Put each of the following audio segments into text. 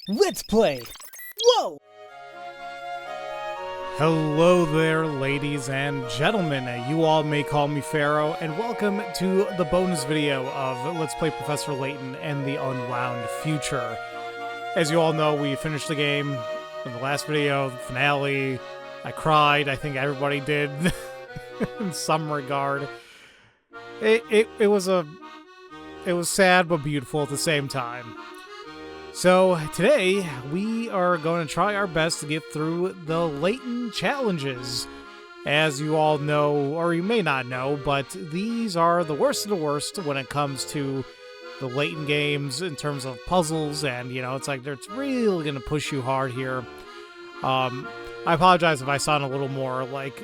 Let's play! Whoa! Hello there, ladies and gentlemen. You all may call me Pharaoh, and welcome to the bonus video of Let's Play Professor Layton and the Unwound Future. As you all know, we finished the game in the last video, the finale. I cried. I think everybody did in some regard. It was sad but beautiful at the same time. So today we are going to try our best to get through the Layton challenges. As you all know, or you may not know, but these are the worst of the worst when it comes to the Layton games in terms of puzzles, and you know, it's like it's really going to push you hard here. I apologize if I sound a little more like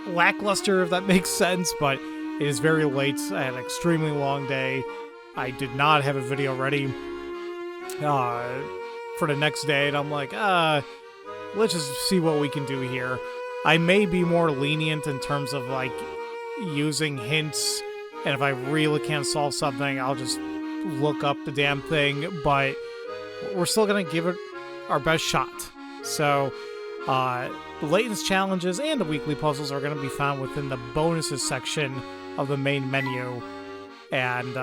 lackluster, if that makes sense, but it is very late. I had an extremely long day. I did not have a video ready for the next day, and I'm like, let's just see what we can do here. I may be more lenient in terms of like using hints, and if I really can't solve something, I'll just look up the damn thing, but we're still gonna give it our best shot. So the Layton's challenges and the weekly puzzles are going to be found within the bonuses section of the main menu. And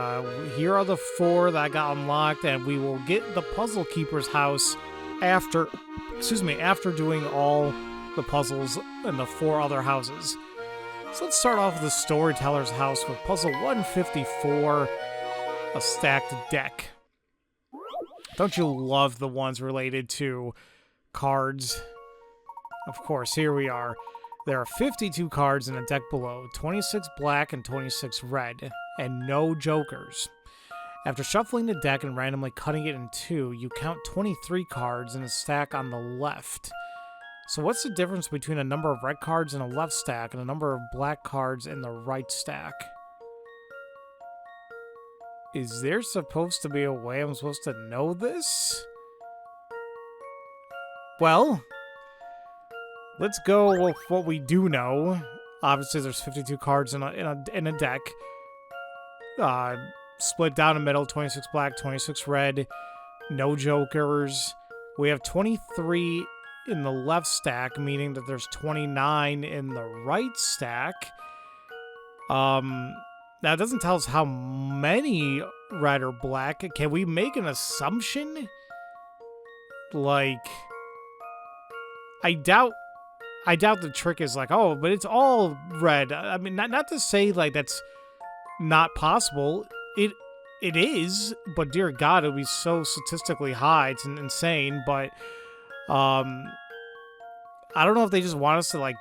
here are the 4 that I got unlocked, and we will get the Puzzle Keeper's house after doing all the puzzles in the 4 other houses. So let's start off with the Storyteller's house with puzzle 154, a stacked deck. Don't you love the ones related to cards? Of course, here we are. There are 52 cards in the deck below, 26 black and 26 red, and no jokers. After shuffling the deck and randomly cutting it in 2, you count 23 cards in a stack on the left. So what's the difference between a number of red cards in a left stack and a number of black cards in the right stack? Is there supposed to be a way I'm supposed to know this? Well, let's go with what we do know. Obviously, there's 52 cards in a deck. Split down the middle, 26 black, 26 red, no jokers. We have 23 in the left stack, meaning that there's 29 in the right stack. Now, it doesn't tell us how many red or black. Can we make an assumption? Like, I doubt the trick is like, oh, but it's all red. I mean, not to say like that's not possible. It is, but dear God, it would be so statistically high. It's insane. But I don't know if they just want us to like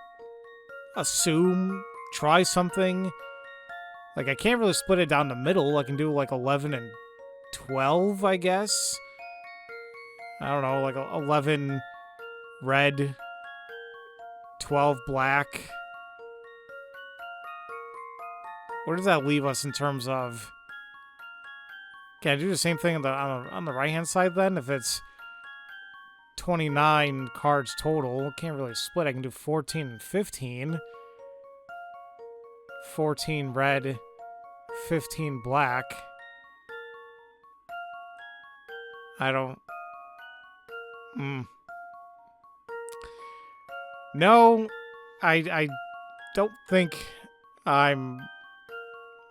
assume, try something. Like, I can't really split it down the middle. I can do like 11 and 12, I guess. I don't know, like 11 red, 12 black. Where does that leave us in terms of... Can I do the same thing on the right-hand side then? If it's 29 cards total, can't really split. I can do 14 and 15. 14 red, 15 black. I don't... No, I don't think I'm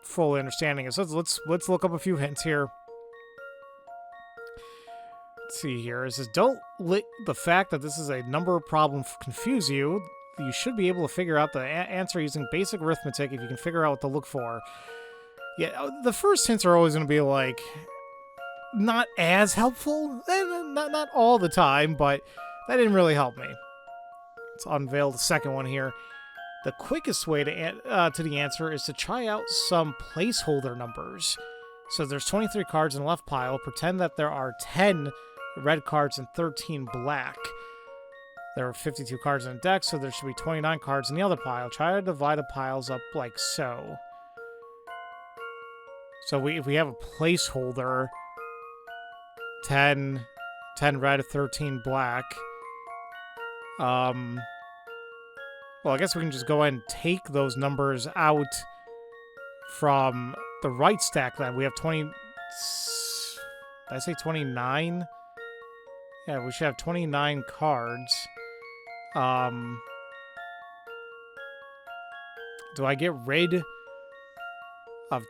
fully understanding it. So let's look up a few hints here. Let's see here. It says, don't let the fact that this is a number problem confuse you. You should be able to figure out the answer using basic arithmetic if you can figure out what to look for. Yeah, the first hints are always going to be like not as helpful. Not all the time, but that didn't really help me. Let's unveil the second one here. The quickest way to the answer is to try out some placeholder numbers. So there's 23 cards in the left pile. Pretend that there are 10 red cards and 13 black. There are 52 cards in the deck, so there should be 29 cards in the other pile. Try to divide the piles up like so. So if we have a placeholder, 10 red, 13 black. Well, I guess we can just go ahead and take those numbers out from the right stack then. We have Did I say 29? Yeah, we should have 29 cards. Do I get rid of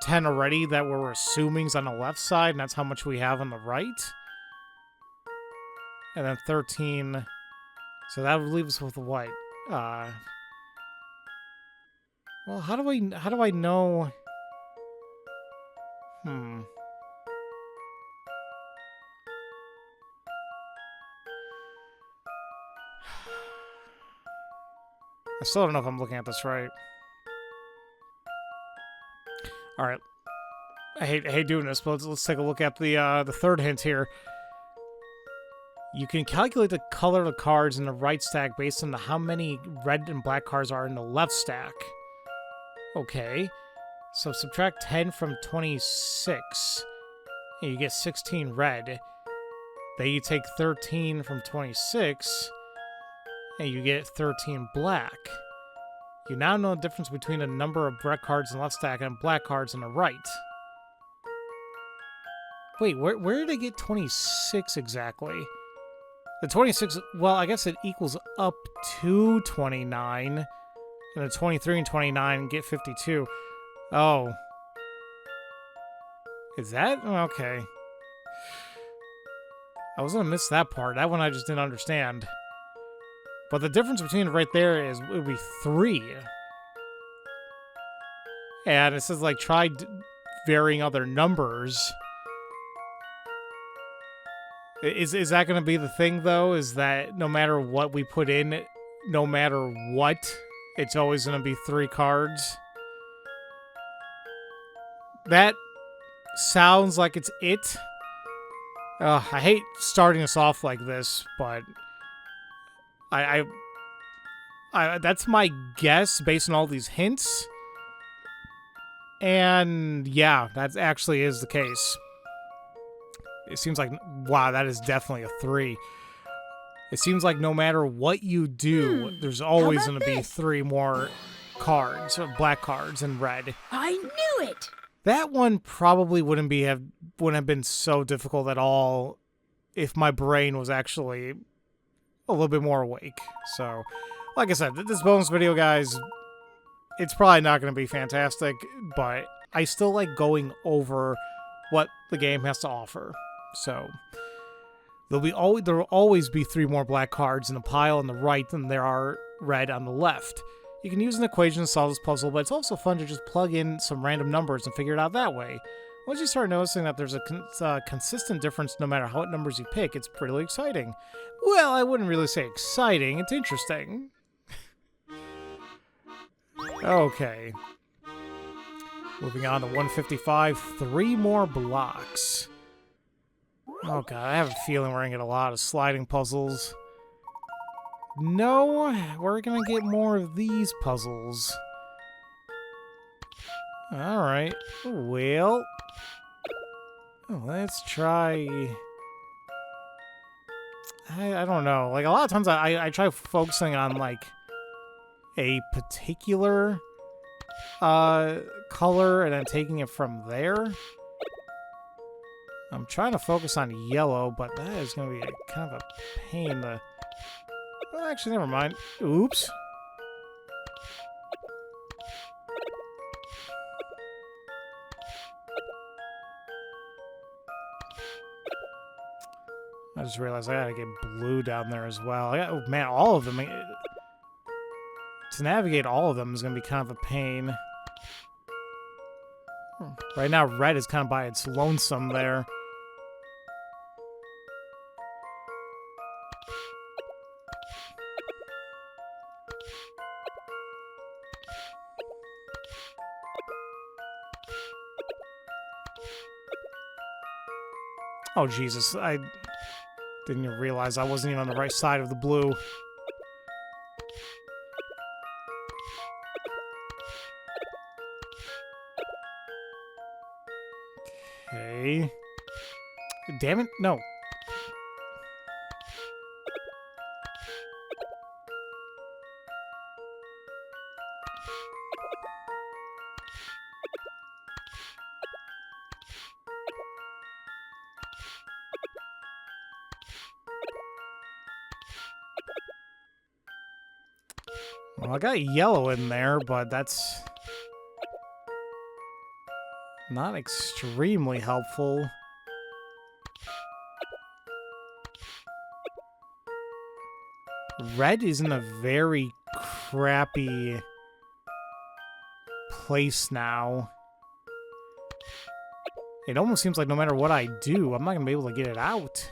10 already that we're assuming's on the left side, and that's how much we have on the right? And then 13. So that would leave us with what? Well, how do I know? I still don't know if I'm looking at this right. All right. I hate doing this, but let's take a look at the third hint here. You can calculate the color of the cards in the right stack based on how many red and black cards are in the left stack. Okay. So subtract 10 from 26, and you get 16 red. Then you take 13 from 26, and you get 13 black. You now know the difference between the number of red cards in the left stack and black cards in the right. Wait, where did I get 26 exactly? The 26, well, I guess it equals up to 29. And the 23 and 29 get 52. Oh. Is that? Okay. I was going to miss that part. That one I just didn't understand. But the difference between right there is it would be 3. And it says, like, try varying other numbers. Is that going to be the thing, though? Is that no matter what we put in, no matter what, it's always going to be 3 cards? That sounds like it's it. I hate starting us off like this, but I that's my guess based on all these hints. And yeah, that actually is the case. It seems like, wow, that is definitely a 3. It seems like no matter what you do, there's always going to be 3 more cards, black cards and red. I knew it! That one probably wouldn't have been so difficult at all if my brain was actually a little bit more awake. So, like I said, this bonus video, guys, it's probably not going to be fantastic, but I still like going over what the game has to offer. So, there will always be 3 more black cards in the pile on the right than there are red on the left. You can use an equation to solve this puzzle, but it's also fun to just plug in some random numbers and figure it out that way. Once you start noticing that there's a consistent difference no matter what numbers you pick, it's pretty exciting. Well, I wouldn't really say exciting, it's interesting. Okay. Moving on to 155, 3 more blocks. Oh god, I have a feeling we're gonna get a lot of sliding puzzles. No, we're gonna get more of these puzzles. Alright, well, let's try... I don't know, like a lot of times I try focusing on like a particular color and then taking it from there. I'm trying to focus on yellow, but that is going to be kind of a pain to... Well, actually, never mind. Oops. I just realized I gotta get blue down there as well. Oh, man, all of them... To navigate all of them is going to be kind of a pain. Right now, red is kind of by its lonesome there. Oh, Jesus. I didn't even realize I wasn't even on the right side of the blue. Okay. Damn it. No. Well, I got yellow in there, but that's not extremely helpful. Red is in a very crappy place now. It almost seems like no matter what I do, I'm not going to be able to get it out.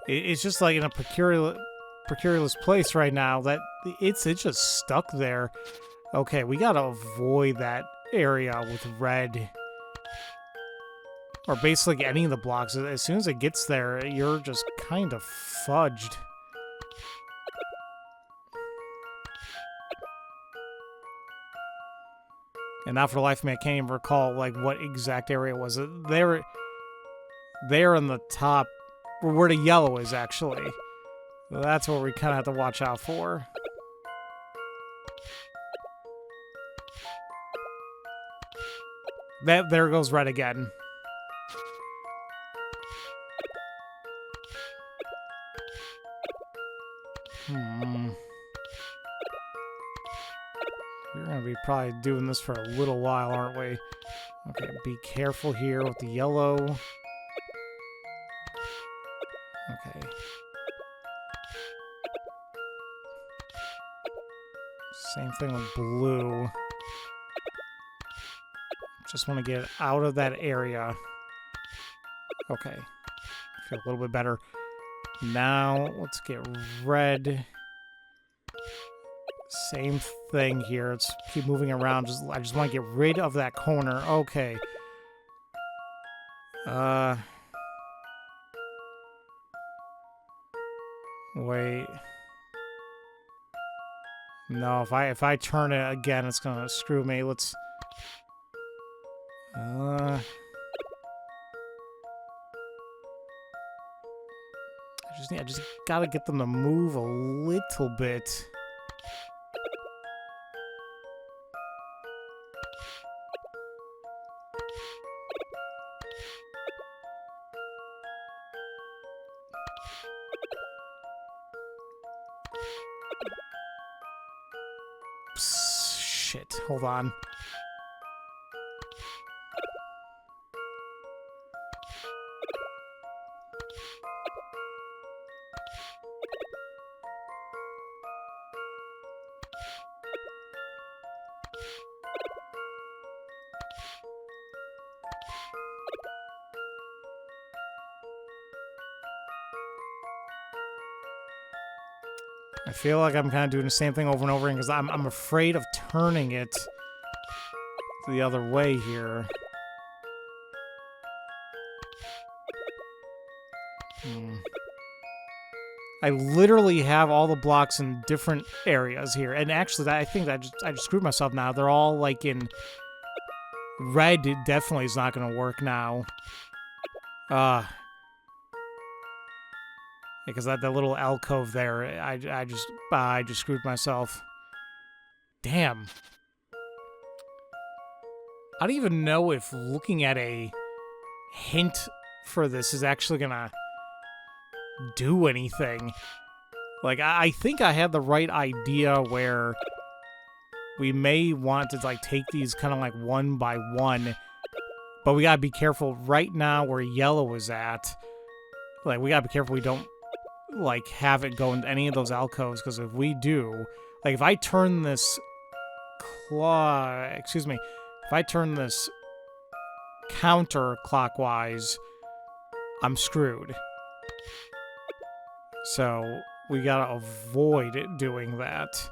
It's just like in a precarious place right now that it's just stuck there. Okay, we got to avoid that area with red. Or basically any of the blocks. As soon as it gets there, you're just kind of fudged. And now for the life of me, I can't even recall like what exact area was it. There in the top, where the yellow is actually. That's what we kind of have to watch out for. There goes red again. We're going to be probably doing this for a little while, aren't we? Okay, be careful here with the yellow. Okay. Same thing with blue. Just want to get out of that area. Okay. Feel a little bit better. Now, let's get red. Same thing here. Let's keep moving around. I just want to get rid of that corner. Okay. Wait. No, if I turn it again, it's gonna screw me. Let's. I just gotta get them to move a little bit. Shit, hold on. I feel like I'm kind of doing the same thing over and over again because I'm afraid of turning it the other way here. I literally have all the blocks in different areas here, and actually, I think that I just screwed myself now. They're all like in red. It definitely is not going to work now. Because that little alcove there, I just screwed myself. Damn. I don't even know if looking at a hint for this is actually gonna do anything. Like, I think I had the right idea where we may want to like take these kind of like one by one, but we gotta be careful right now where yellow is at. Like, we gotta be careful we don't like have it go into any of those alcoves, because if we do, like if I turn this if I turn this counterclockwise, I'm screwed. So we gotta avoid doing that.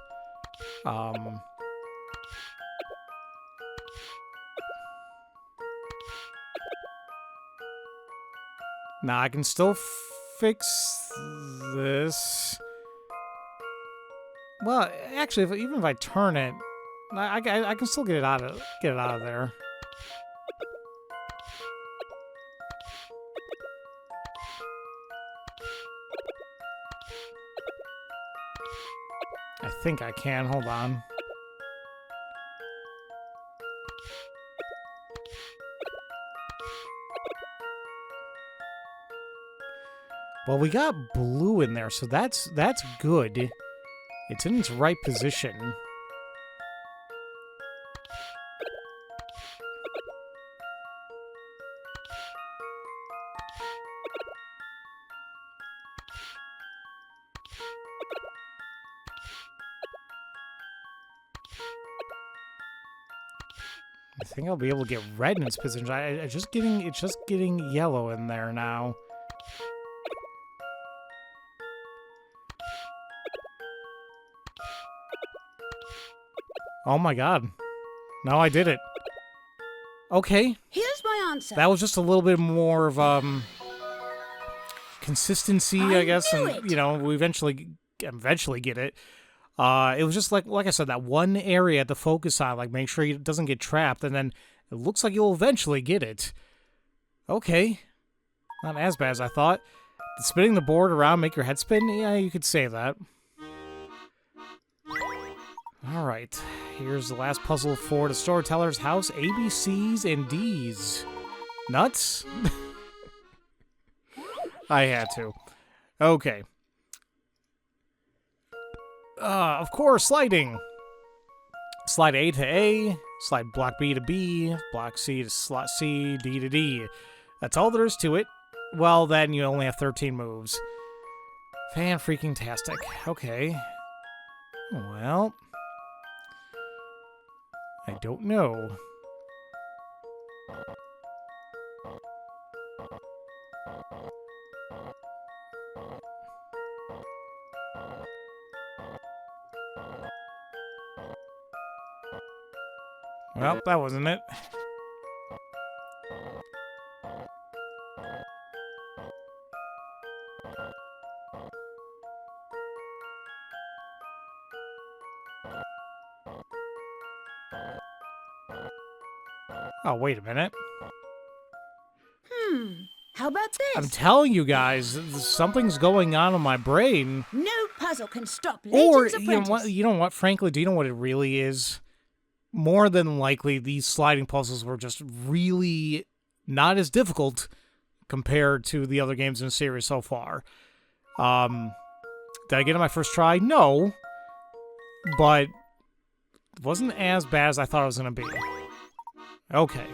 Now I can still fix this. Well, actually, even if I turn it, I can still get it out of there. I think I can. Hold on. Well, we got blue in there, so that's good. It's in its right position. I think I'll be able to get red in its position. It's just getting yellow in there now. Oh my god. No, I did it. Okay. Here's my answer. That was just a little bit more of consistency, I guess, and you know, we eventually get it. It was just like I said, that one area to focus on, like make sure it doesn't get trapped, and then it looks like you'll eventually get it. Okay. Not as bad as I thought. Spinning the board around, make your head spin? Yeah, you could say that. Alright, here's the last puzzle for the storyteller's house. A, B, C's, and D's. Nuts? I had to. Okay. Of course, sliding. Slide A to A, slide block B to B, block C to slot C, D to D. That's all there is to it. Well, then you only have 13 moves. Fan-freaking-tastic. Okay. Well, I don't know. Well, that wasn't it. Oh, wait a minute. How about this? I'm telling you guys, something's going on in my brain. No puzzle can stop Or, Layton's apprentice. you know what, frankly, do you know what it really is? More than likely, these sliding puzzles were just really not as difficult compared to the other games in the series so far. Did I get it my first try? No. But it wasn't as bad as I thought it was going to be. Okay.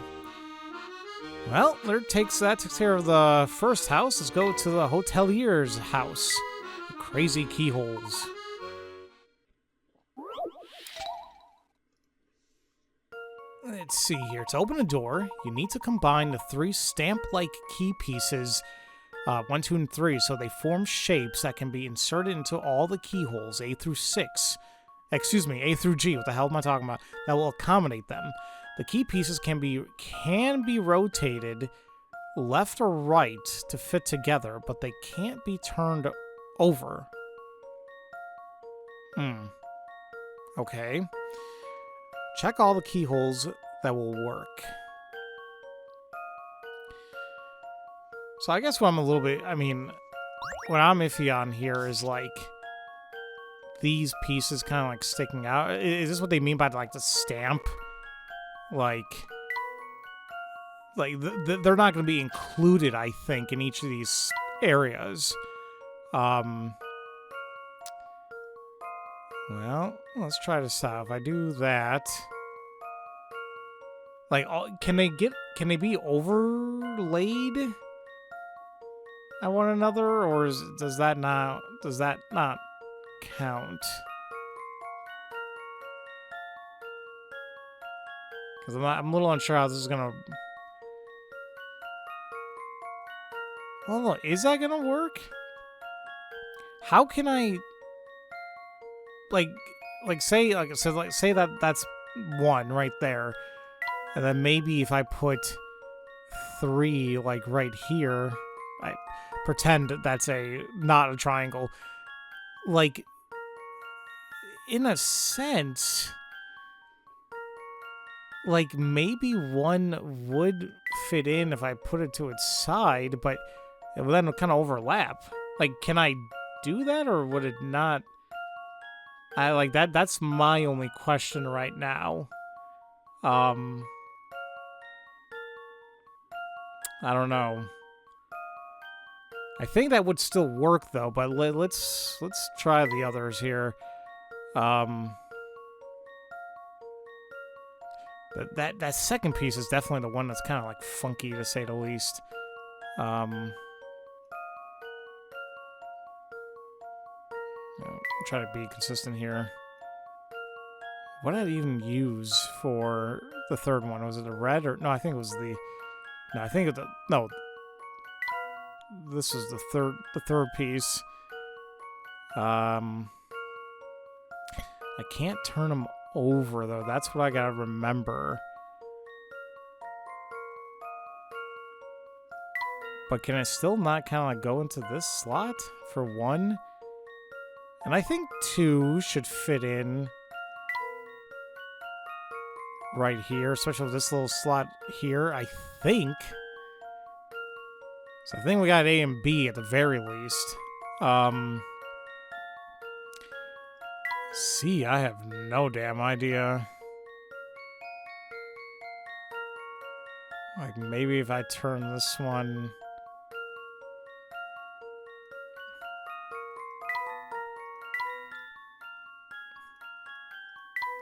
Well, that takes care of the first house. Let's go to the hotelier's house. Crazy keyholes. Let's see here. To open a door, you need to combine the 3 stamp-like key pieces, 1, 2, and 3, so they form shapes that can be inserted into all the keyholes, A through 6. Excuse me, A through G. What the hell am I talking about? That will accommodate them. The key pieces can be rotated left or right to fit together, but they can't be turned over. Okay. Check all the keyholes that will work. So I guess what I'm a little bit, what I'm iffy on here is like these pieces kind of like sticking out. Is this what they mean by like the stamp? Like they're not going to be included, I think, in each of these areas. Well, let's try this out. If I do that, like, can they be overlaid at one another, or does that not count? Because I'm a little unsure how this is gonna. Well, look, is that gonna work? How can I? Say that that's 1 right there, and then maybe if I put 3 like right here, I pretend that's not a triangle. Like, in a sense, like maybe 1 would fit in if I put it to its side, but it would then kind of overlap. Like, can I do that, or would it not? I like that. That's my only question right now. I don't know. I think that would still work though, but let's try the others here. That second piece is definitely the one that's kind of like funky to say the least. Try to be consistent here. What did I even use for the third one? Was it a red or no? I think it was the. No, I think no. This was the third piece. I can't turn them over though. That's what I gotta remember. But can I still not kind of like go into this slot for one? And I think two should fit in right here, especially with this little slot here, I think. So I think we got A and B at the very least. C, I have no damn idea. Like, maybe if I turn this one...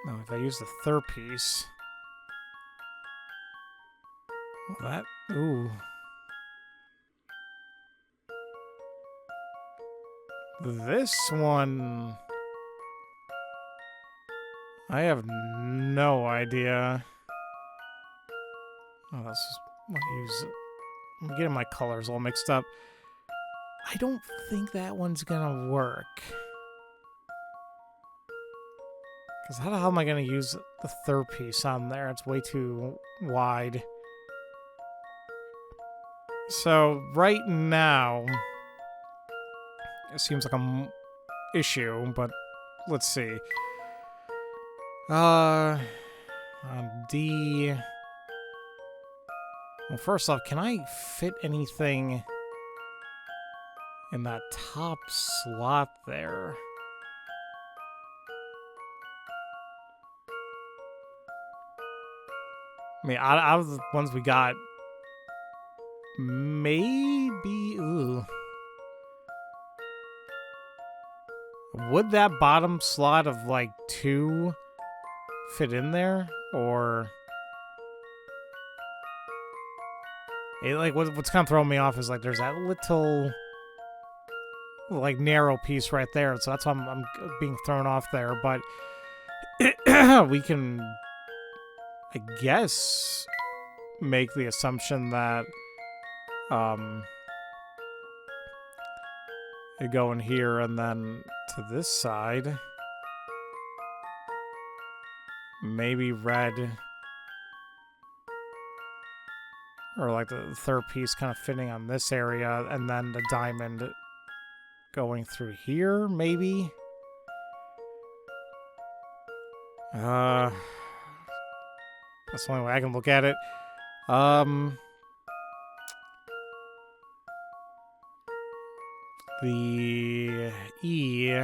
No, if I use the third piece... Well, that... Ooh. This one... I have no idea. Oh, let's just use... I'm getting my colors all mixed up. I don't think that one's gonna work. Because how the hell am I gonna use the third piece on there? It's way too wide. So, right now... It seems like a issue, but let's see. On D... Well, first off, can I fit anything in that top slot there? I mean, out of the ones we got, maybe... Ooh. Would that bottom slot of, like, 2 fit in there? Or... like, what's kind of throwing me off is, like, there's that little, like, narrow piece right there. So that's why I'm being thrown off there. But we can, I guess, make the assumption that you go in here and then to this side. Maybe red... Or like the third piece kind of fitting on this area, and then the diamond going through here, maybe? That's the only way I can look at it. The E...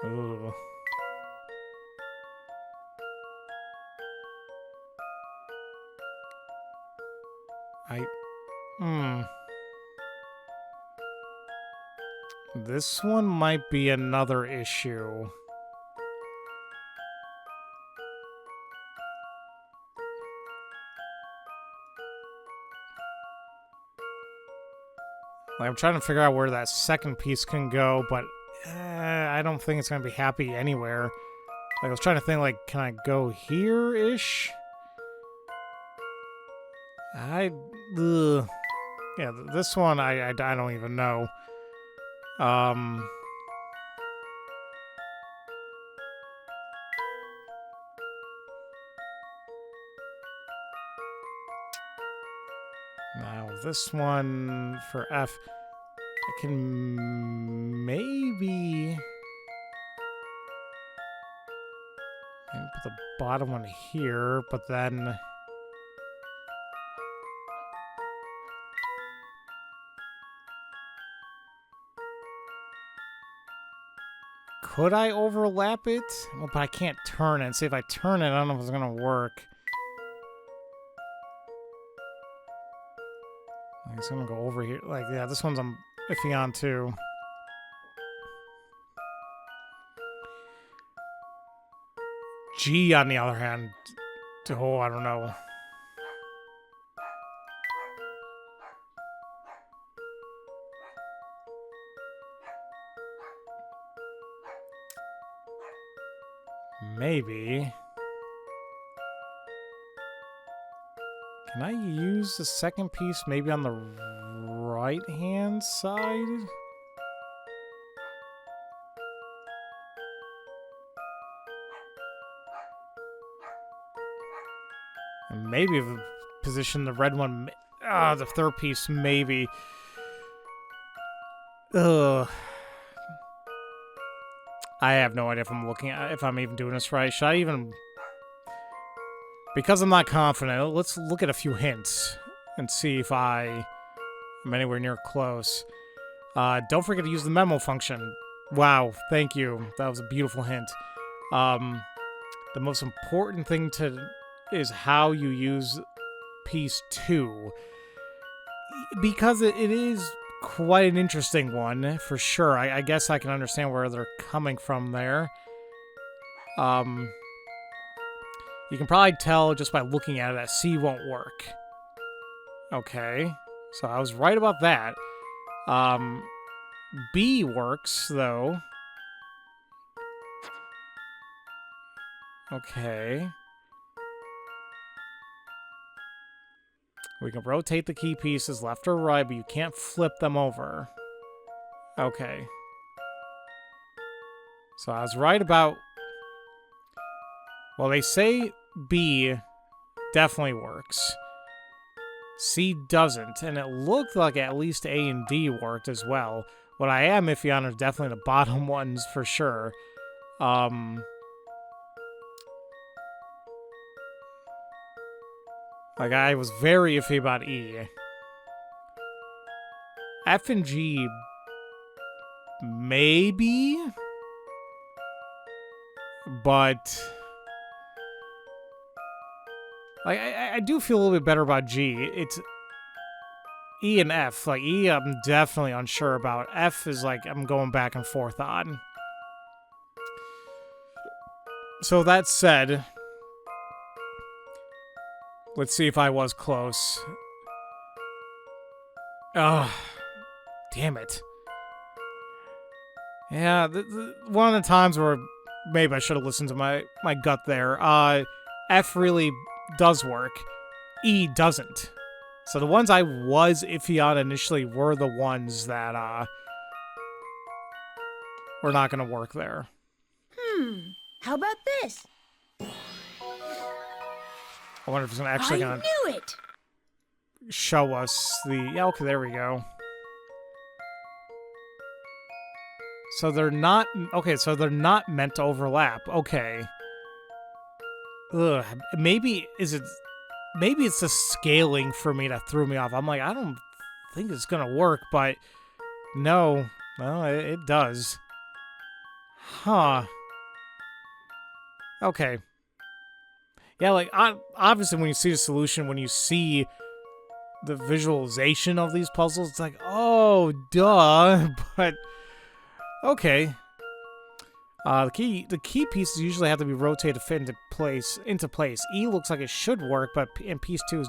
Ooh. This one might be another issue. Like, I'm trying to figure out where that second piece can go, but I don't think it's going to be happy anywhere. Like, I was trying to think, like, can I go here-ish? Ugh. Yeah, this one, I don't even know. Now, this one for F, I can maybe put the bottom one here, but then... Could I overlap it? Well, but I can't turn it. See, if I turn it, I don't know if it's gonna work. It's gonna go over here. Like, yeah, this one's I'm iffy on too. G, on the other hand, oh, I don't know. Maybe. Can I use the second piece maybe on the right-hand side? And maybe if I position the red one, the third piece, maybe. Ugh. I have no idea if I'm looking at, if I'm even doing this right. Should I even... Because I'm not confident, let's look at a few hints and see if I am anywhere near close. Don't forget to use the memo function. Wow, thank you. That was a beautiful hint. The most important thing is how you use piece 2. Because it is quite an interesting one, for sure. I guess I can understand where they're coming from there. You can probably tell just by looking at it that C won't work. Okay, so I was right about that. B works, though. Okay. We can rotate the key pieces left or right, but you can't flip them over. Okay. So I was right about... Well, they say B definitely works. C doesn't, and it looked like at least A and D worked as well. What I am iffy on are definitely the bottom ones for sure. Like, I was very iffy about E. F and G... maybe? But... like, I do feel a little bit better about G. It's... E and F. Like, E, I'm definitely unsure about. F is like, I'm going back and forth on. So, that said... let's see if I was close. Ugh. Damn it. Yeah, one of the times where maybe I should have listened to my gut there. F really does work. E doesn't. So the ones I was iffy on initially were the ones that were not going to work there. How about this? I wonder if it's actually going to knew it! show us the... yeah, okay, there we go. So they're not... okay, so they're not meant to overlap. Okay. Ugh. Maybe... is it... maybe it's the scaling for me that threw me off. I'm like, I don't think it's going to work, but... no. Well, it does. Huh. Okay. Yeah, like, obviously when you see the solution, when you see the visualization of these puzzles, it's like, oh, duh, but, okay. The key pieces usually have to be rotated to fit into place. E looks like it should work, but piece 2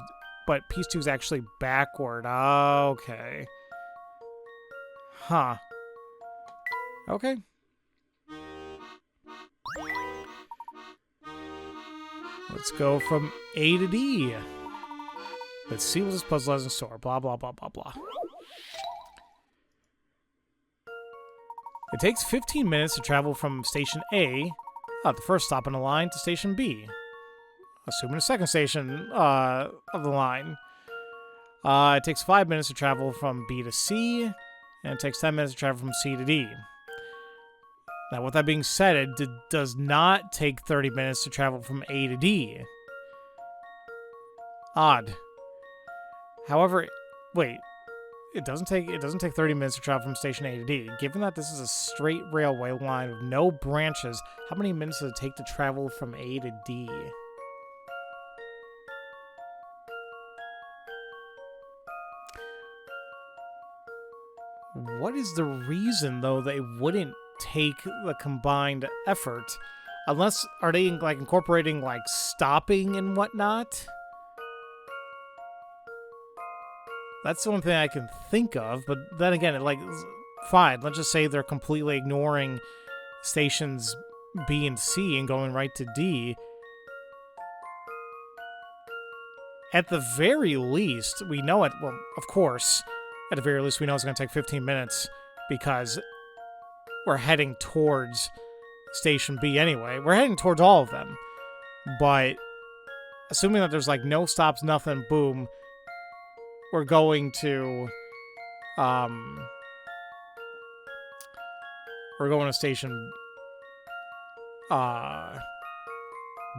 is actually backward. Okay. Huh. Okay. Let's go from A to D. Let's see what this puzzle has in store. Blah, blah, blah, blah, blah. It takes 15 minutes to travel from Station A, the first stop on the line, to Station B, assuming the second station of the line. It takes 5 minutes to travel from B to C, and it takes 10 minutes to travel from C to D. Now, with that being said, it does not take 30 minutes to travel from A to D. Odd. However, wait, It doesn't take 30 minutes to travel from station A to D. Given that this is a straight railway line with no branches, how many minutes does it take to travel from A to D? What is the reason, though, they wouldn't take the combined effort? Unless, are they, like, incorporating, like, stopping and whatnot? That's the only thing I can think of, but then again, fine, let's just say they're completely ignoring stations B and C and going right to D. At the very least, we know it, well, of course, at the very least, we know it's going to take 15 minutes because we're heading towards Station B anyway. We're heading towards all of them. But assuming that there's, like, no stops, nothing, boom, we're going to Station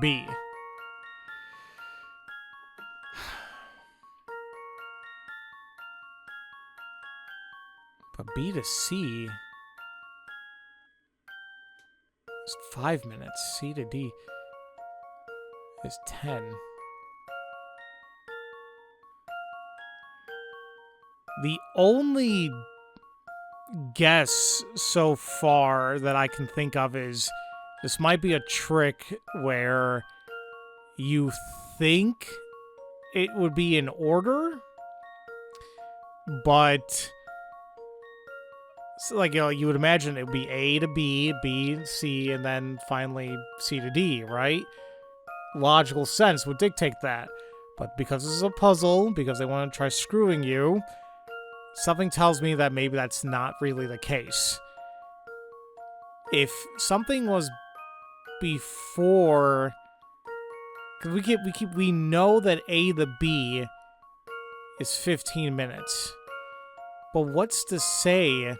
B. But B to C is 5 minutes. C to D is 10. The only guess so far that I can think of is this might be a trick where you think it would be in order, but so, like, you know, you would imagine it would be A to B, B to C, and then finally C to D, right? Logical sense would dictate that. But because this is a puzzle, because they want to try screwing you, something tells me that maybe that's not really the case. If something was before, because we know that A to B is 15 minutes. But what's to say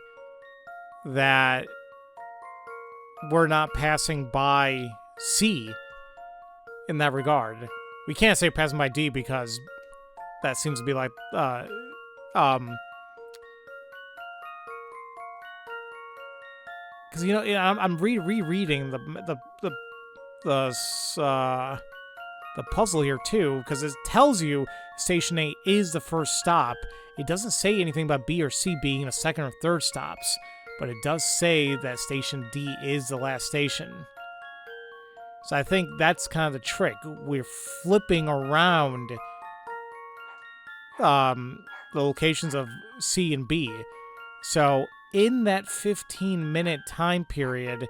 that we're not passing by C in that regard? We can't say passing by D because that seems to be like because I'm rereading the puzzle here too, because it tells you Station A is the first stop. It doesn't say anything about B or C being the second or third stops, but it does say that Station D is the last station. So I think that's kind of the trick. We're flipping around the locations of C and B. So in that 15-minute time period,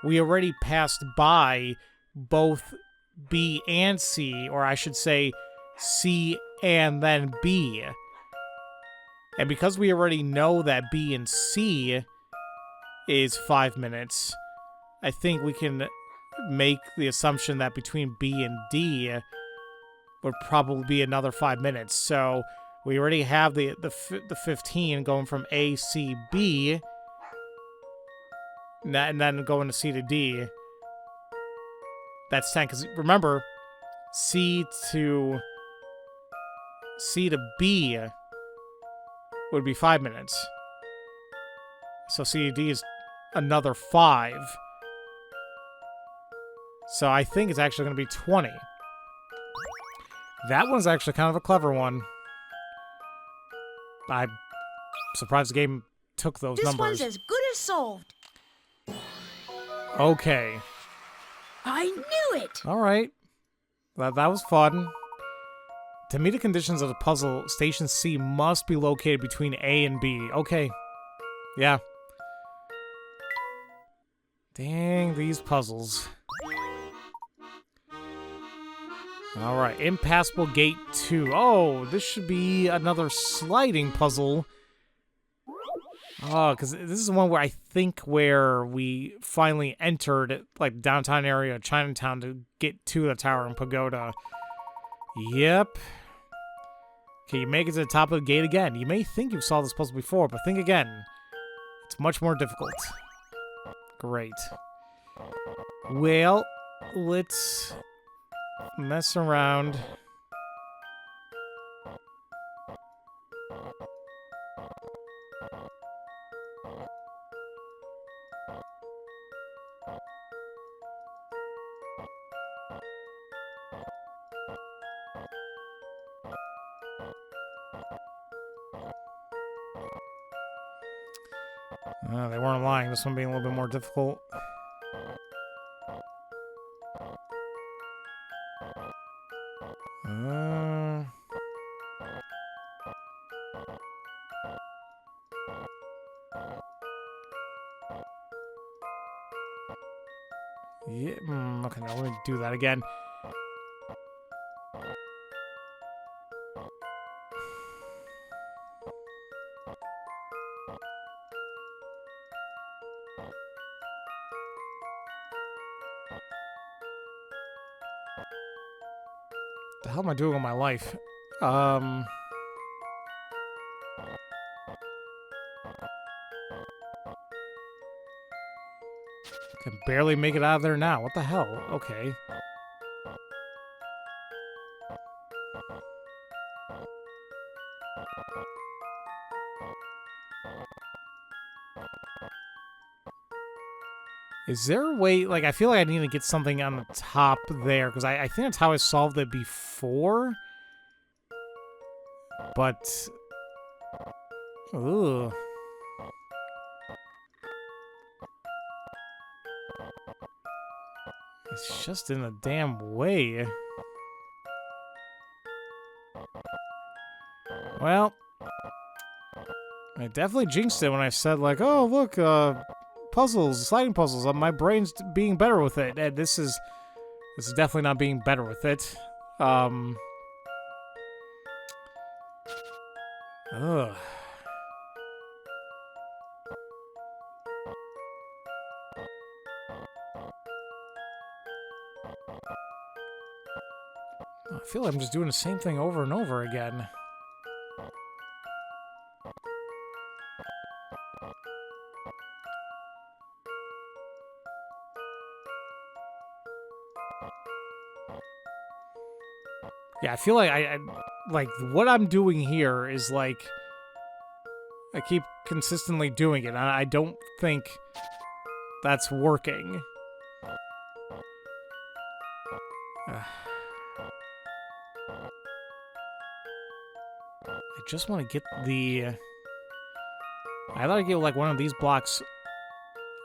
we already passed by both B and C, or I should say C and then B. And because we already know that B and C is 5 minutes, I think we can make the assumption that between B and D would probably be another 5 minutes. So we already have the 15 going from A, C, B, and then going to C to D. That's 10, because remember, C to B would be 5 minutes. So C to D is another 5. So I think it's actually going to be 20. That one's actually kind of a clever one. I'm surprised the game took those numbers. This one's as good as solved. Okay. I knew it! Alright. That was fun. To meet the conditions of the puzzle, Station C must be located between A and B. Okay. Yeah. Dang, these puzzles. Alright, Impassable Gate 2. Oh, this should be another sliding puzzle. Oh, because this is one where I think where we finally entered, like, downtown area of Chinatown to get to the Tower and Pagoda. Yep. Okay, you make it to the top of the gate again. You may think you saw this puzzle before, but think again. It's much more difficult. Great. Well, let's mess around. They weren't lying. This one being a little bit more difficult. Yeah, okay, now let me do that again. The hell am I doing with my life? Can barely make it out of there now. What the hell? Okay. Is there a way, like, I feel like I need to get something on the top there, because I think that's how I solved it before. But, ugh. It's just in the damn way. Well, I definitely jinxed it when I said, like, oh, look, puzzles, sliding puzzles. My brain's being better with it. And this is definitely not being better with it. Ugh. I feel like I'm just doing the same thing over and over again. Yeah, I feel like I like what I'm doing here is like I keep consistently doing it, and I don't think that's working. I just want to get the... I thought I'd get like one of these blocks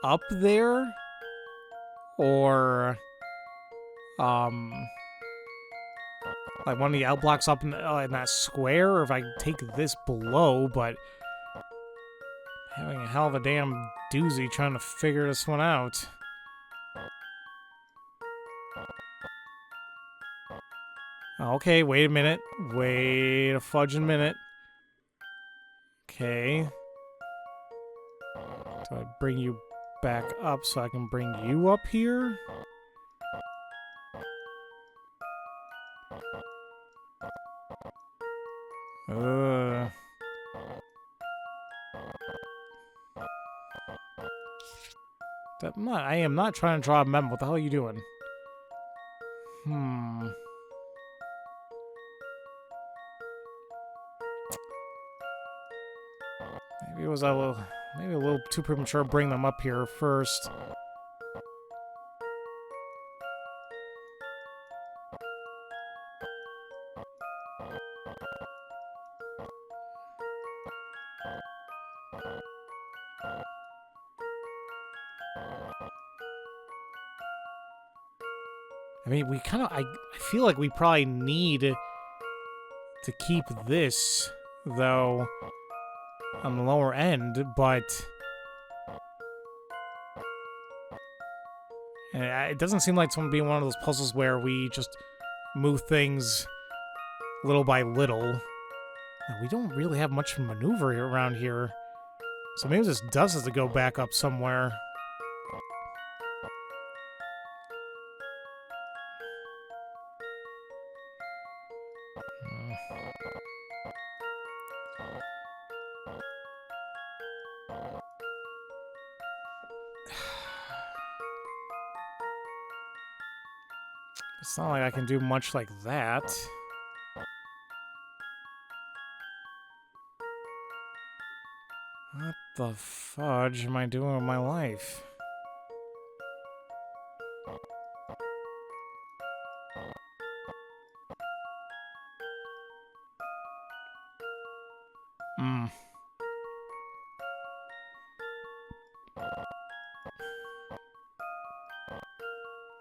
up there, or like one of the L blocks up in that square, or if I take this below, but having a hell of a damn doozy trying to figure this one out. Okay, wait a minute. Wait a fudging minute. Okay. Do I bring you back up so I can bring you up here? I am not trying to draw a memo. What the hell are you doing? Maybe it was maybe a little too premature to bring them up here first. I mean, we kind of... I feel like we probably need to keep this, though, on the lower end, but... it doesn't seem like it's going to be one of those puzzles where we just move things little by little. We don't really have much maneuver around here, so maybe this does have to go back up somewhere. It's not like I can do much like that. What the fudge am I doing with my life?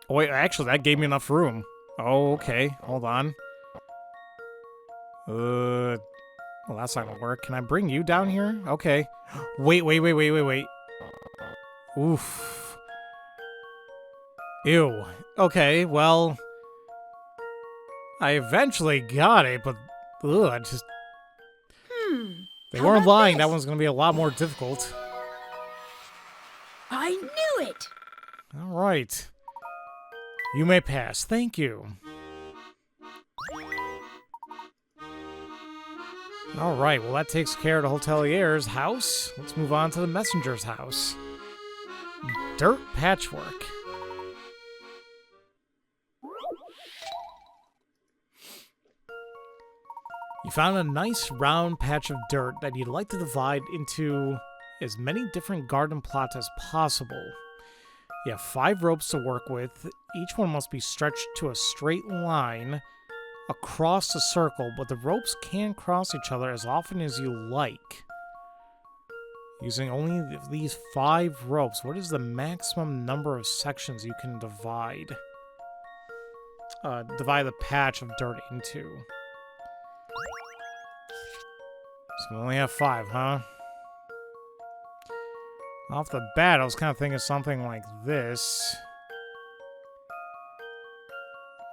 Oh, wait, actually, that gave me enough room. Oh, okay. Hold on. Well, that's not gonna work. Can I bring you down here? Okay. Wait. Oof. Ew. Okay, well... I eventually got it, but... Ugh, just... They How weren't about lying. this? That one's gonna be a lot more difficult. I knew it! Alright. You may pass. Thank you. Alright, well that takes care of the hotelier's house. Let's move on to the messenger's house. Dirt patchwork. You found a nice round patch of dirt that you'd like to divide into as many different garden plots as possible. You have 5 ropes to work with. Each one must be stretched to a straight line across the circle, but the ropes can cross each other as often as you like. Using only these 5 ropes, what is the maximum number of sections you can divide the patch of dirt into? So we only have 5, huh? Off the bat, I was kind of thinking something like this.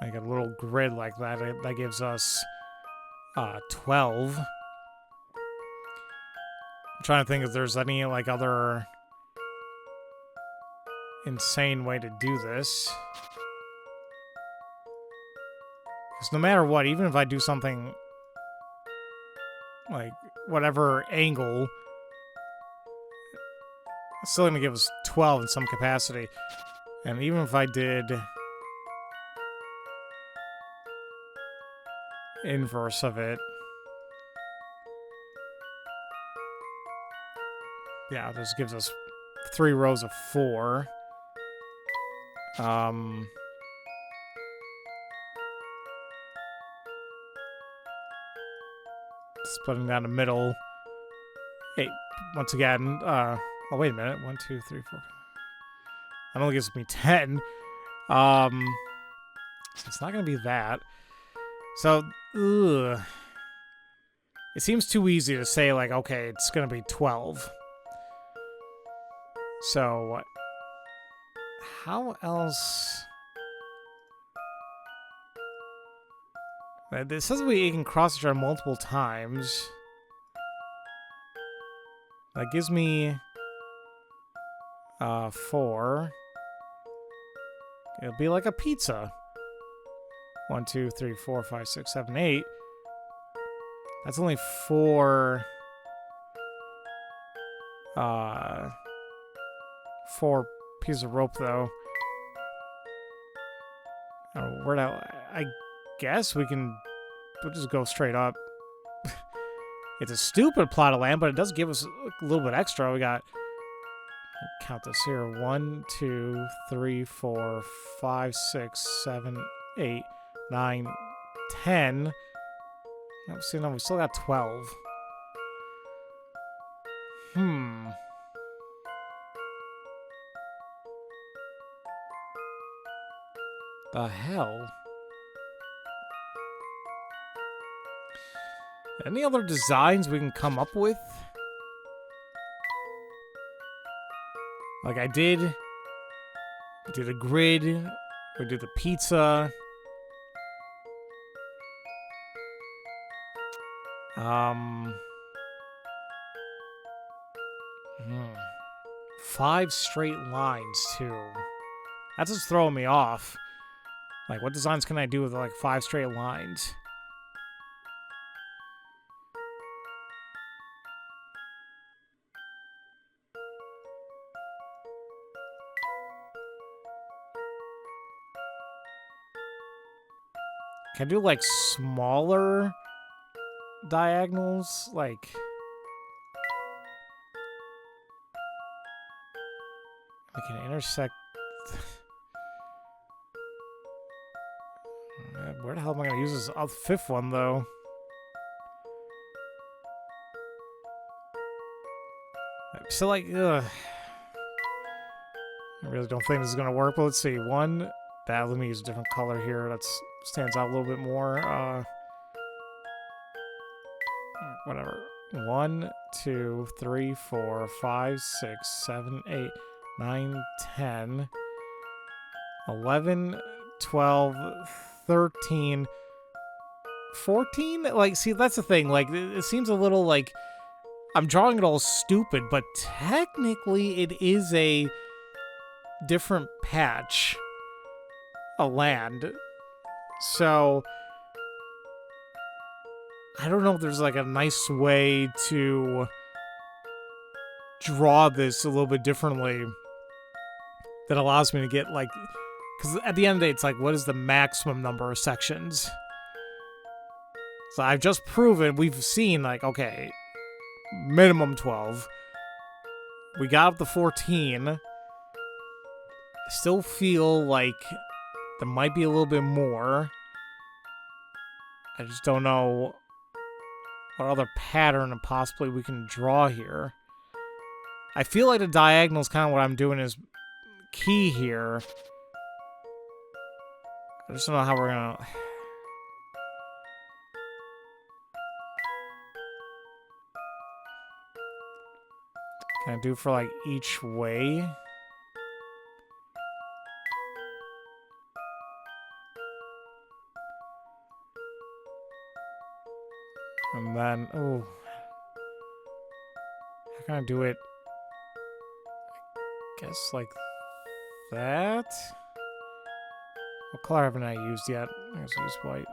Like a little grid like that. That gives us 12. I'm trying to think if there's any like other insane way to do this. Because no matter what, even if I do something like whatever angle, it's still going to give us 12 in some capacity. And even if I did inverse of it, yeah, this gives us 3 rows of 4. Splitting down the middle. Hey, once again, oh, wait a minute. 1, 2, 3, 4. That only gives me 10. So it's not going to be that. So, ugh. It seems too easy to say, like, okay, it's going to be 12. So, how else... It says we can cross each other multiple times. That gives me 4. It'll be like a pizza. 1, 2, 3, 4, 5, 6, 7, 8. That's only 4. 4 pieces of rope, though. Where'd I guess we'll just go straight up. It's a stupid plot of land, but it does give us a little bit extra. We got, count this here, 1, 2, 3, 4, 5, 6, 7, 8, 9, 10. No, see, no, we still got 12. The hell? Any other designs we can come up with? Like I did. We did a grid. We did the pizza. 5 straight lines too. That's just throwing me off. Like, what designs can I do with like 5 straight lines? Can I do like smaller diagonals? Like, we can intersect. Where the hell am I going to use this 5th one, though? So, like, ugh. I really don't think this is going to work, but let's see. 1, bad. Let me use a different color here. That stands out a little bit more. Whatever. 1, 2, 3, 4, 5, 6, 7, 8, 9, 10, 11, 12, 13, 14? Like, see, that's the thing. Like, it seems a little like I'm drawing it all stupid, but technically it is a different patch, a land. So I don't know if there's like a nice way to draw this a little bit differently that allows me to get like, because at the end of the day, it's like, what is the maximum number of sections? So I've just proven, we've seen like, okay, minimum 12. We got up to 14. I still feel like there might be a little bit more. I just don't know what other pattern and possibly we can draw here. I feel like the diagonal is kind of what I'm doing is key here. I just don't know how we're gonna... Can I do for like each way? And then, oh, how can I do it? I guess like that? What color haven't I used yet? I guess use white.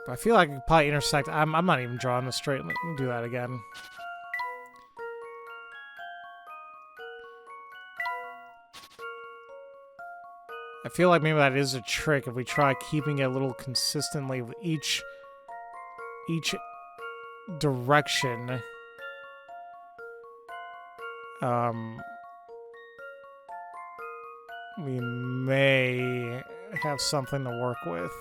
But I feel like I could probably intersect. I'm not even drawing this straight. Let me do that again. I feel like maybe that is a trick if we try keeping it a little consistently with each direction. We may have something to work with.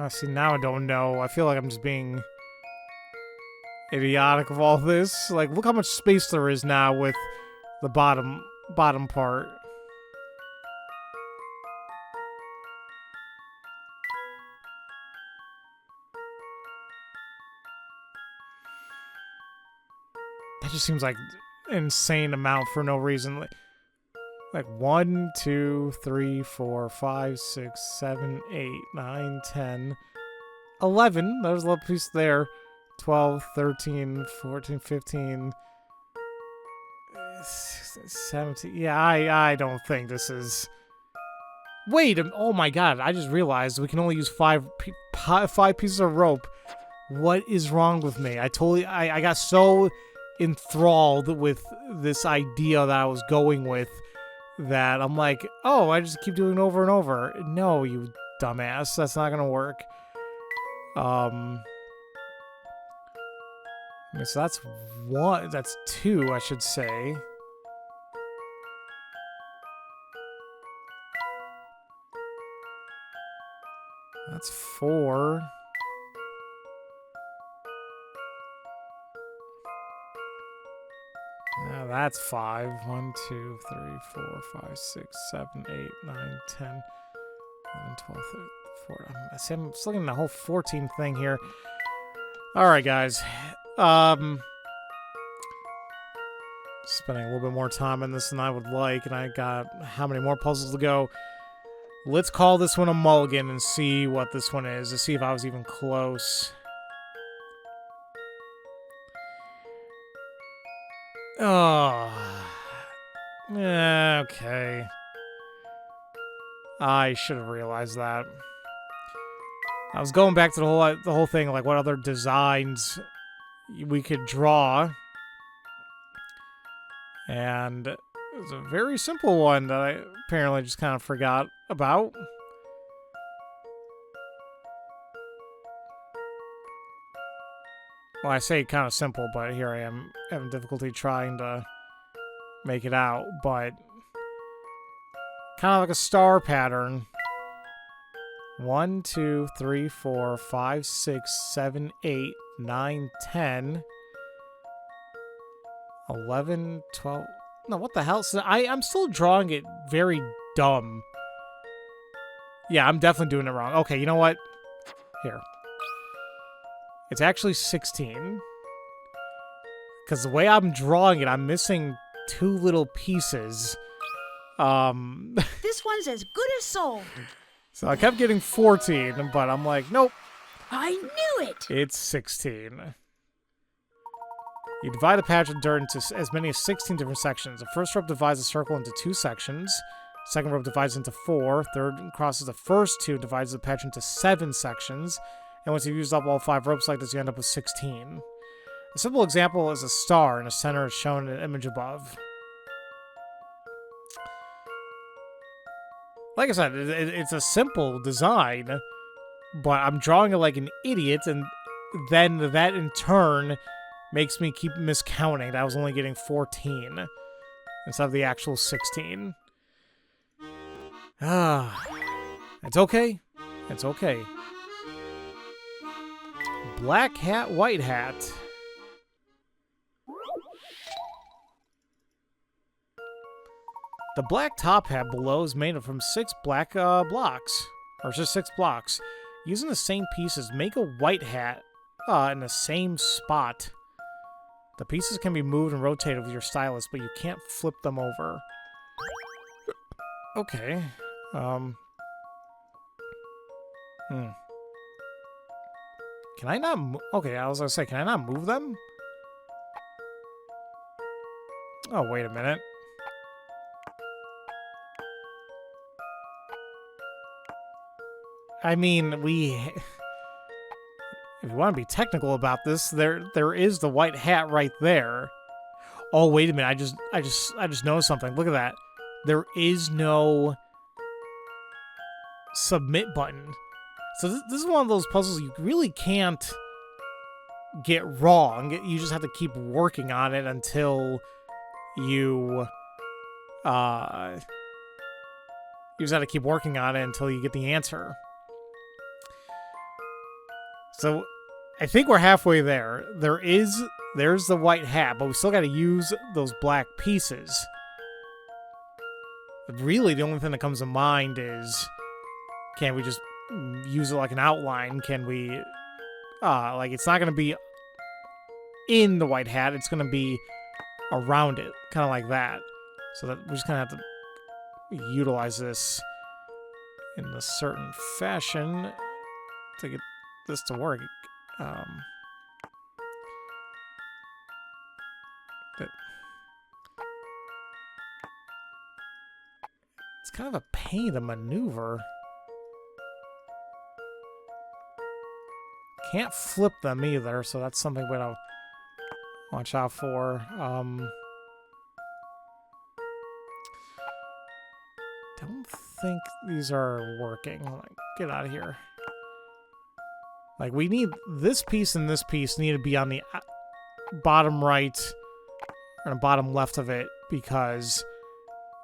See, now I don't know. I feel like I'm just being idiotic of all this. Like, look how much space there is now with the bottom part. That just seems like an insane amount for no reason. Like 1, 2, 3, 4, 5, 6, 7, 8, 9, 10, 11. There's a little piece there. 12, 13, 14, 15, 16, 17. Yeah, I don't think this is... Wait, oh my god, I just realized we can only use five pieces of rope. What is wrong with me? I got so enthralled with this idea that I was going with that I'm like, oh, I just keep doing it over and over. No, you dumbass. That's not gonna work. So that's one. That's two, I should say. That's 4. Now that's 5. 1, 2, 3, 4, 5, 6, 7, 8, 9, 10, 11, 12, 13, 14. I'm just looking at the whole 14 thing here. Alright, guys. Spending a little bit more time on this than I would like, and I got how many more puzzles to go. Let's call this one a mulligan and see what this one is, to see if I was even close. Oh. Okay. I should have realized that. I was going back to the whole thing, like what other designs we could draw. And it was a very simple one that I apparently just kind of forgot about. Well, I say kind of simple, but here I am having difficulty trying to make it out, but kind of like a star pattern. 1, 2, 3, 4, 5, 6, 7, 8, 9, 10, 11, 12. No, what the hell? So I'm still drawing it very dumb. Yeah, I'm definitely doing it wrong. Okay, you know what? Here. It's actually 16. Because the way I'm drawing it, I'm missing 2 little pieces. This one's as good as sold. So I kept getting 14, but I'm like, nope. I knew it. It's 16. You divide a patch of dirt into as many as 16 different sections. The first rope divides the circle into 2 sections. Second rope divides into 4. Third crosses the first 2, divides the patch into 7 sections. And once you've used up all 5 ropes like this, you end up with 16. A simple example is a star in the center as shown in the image above. Like I said, it's a simple design, but I'm drawing it like an idiot, and then that in turn makes me keep miscounting. I was only getting 14 instead of the actual 16. It's okay. It's okay. Black hat, white hat. The black top hat below is made from 6 black blocks, or just 6 blocks. Using the same pieces, make a white hat in the same spot. The pieces can be moved and rotated with your stylus, but you can't flip them over. Okay. Can I not okay, I was gonna say, can I not move them? Oh, wait a minute. I mean, if you want to be technical about this, there is the white hat right there. Oh, wait a minute. I just noticed something. Look at that. There is no submit button. So this is one of those puzzles you really can't get wrong. You just have to keep working on it until you just have to keep working on it until you get the answer. So, I think we're halfway there. There's the white hat, but we still got to use those black pieces. But really, the only thing that comes to mind is, can we just use it like an outline? Can we, like, it's not going to be in the white hat, it's going to be around it, kind of like that. So that we're just going to have to utilize this in a certain fashion to get this to work. It's kind of a pain to maneuver. Can't flip them either, so that's something we gotta watch out for. Don't think these are working. Like, get out of here. Like, we need this piece and this piece need to be on the bottom right or the bottom left of it because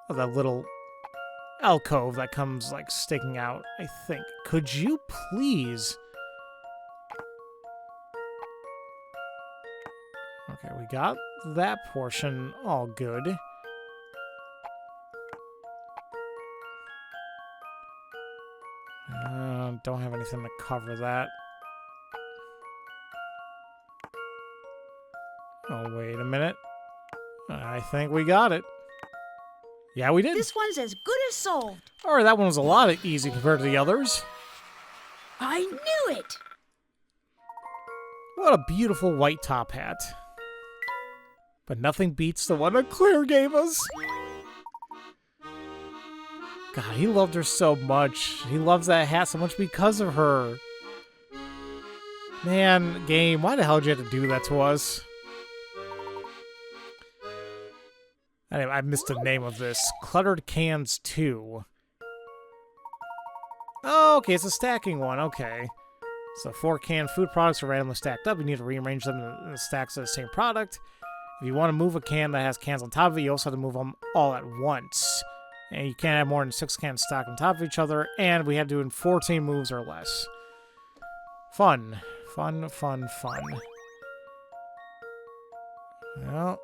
of that little alcove that comes, like, sticking out, I think. Could you please... Okay, we got that portion all good. Don't have anything to cover that. Oh, wait a minute. I think we got it. Yeah, we did. This one's as good as sold. Alright, that one was a lot easy compared to the others. I knew it. What a beautiful white top hat. But nothing beats the one that Claire gave us. God, he loved her so much. He loves that hat so much because of her. Man, game, why the hell did you have to do that to us? Anyway, I missed the name of this. Cluttered Cans 2. Oh, okay, it's a stacking one. Okay. So 4 canned food products are randomly stacked up. You need to rearrange them in the stacks of the same product. If you want to move a can that has cans on top of it, you also have to move them all at once. And you can't have more than 6 cans stacked on top of each other, and we have to do it in 14 moves or less. Fun. Fun, fun, fun. Well,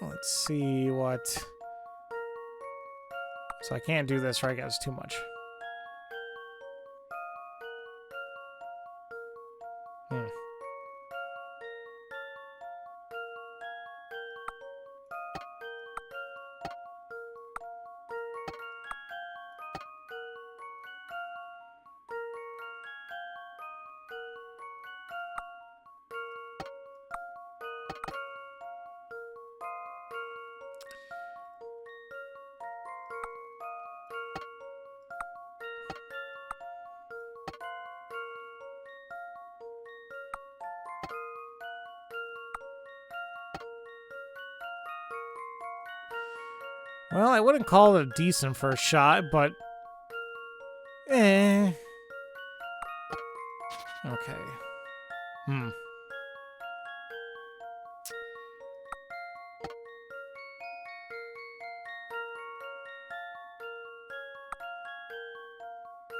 let's see what... So I can't do this, right, guys? Too much. Well, I wouldn't call it a decent first shot, but... Okay.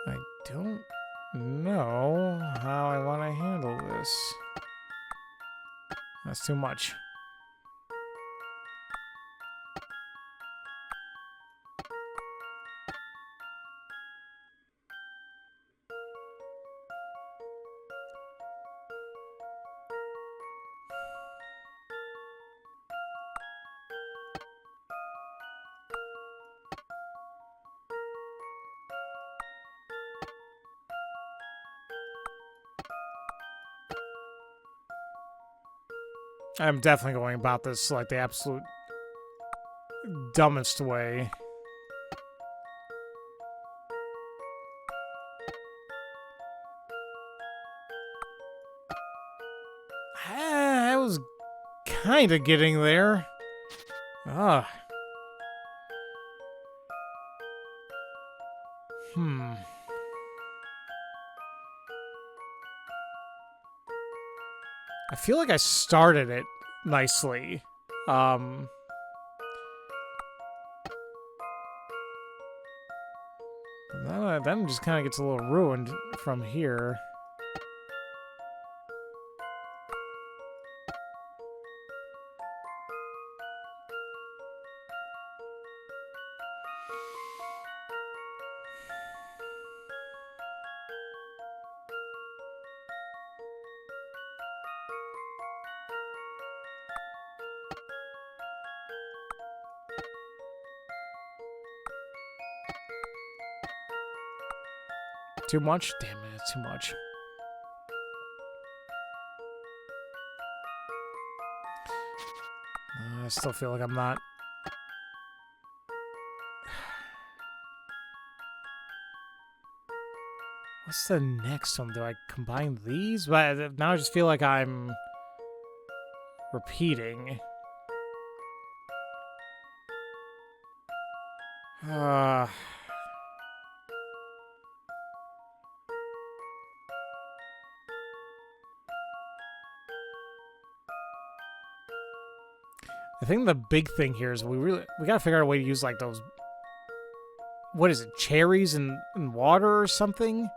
I don't know how I want to handle this. That's too much. I'm definitely going about this like the absolute dumbest way. I was kind of getting there. Ugh. I feel like I started it nicely. Then it just kind of gets a little ruined from here. Too much? Damn it, it's too much. I still feel like I'm not... What's the next one? Do I combine these? But now I just feel like I'm repeating. I think the big thing here is we gotta figure out a way to use like those, what is it, cherries and water or something?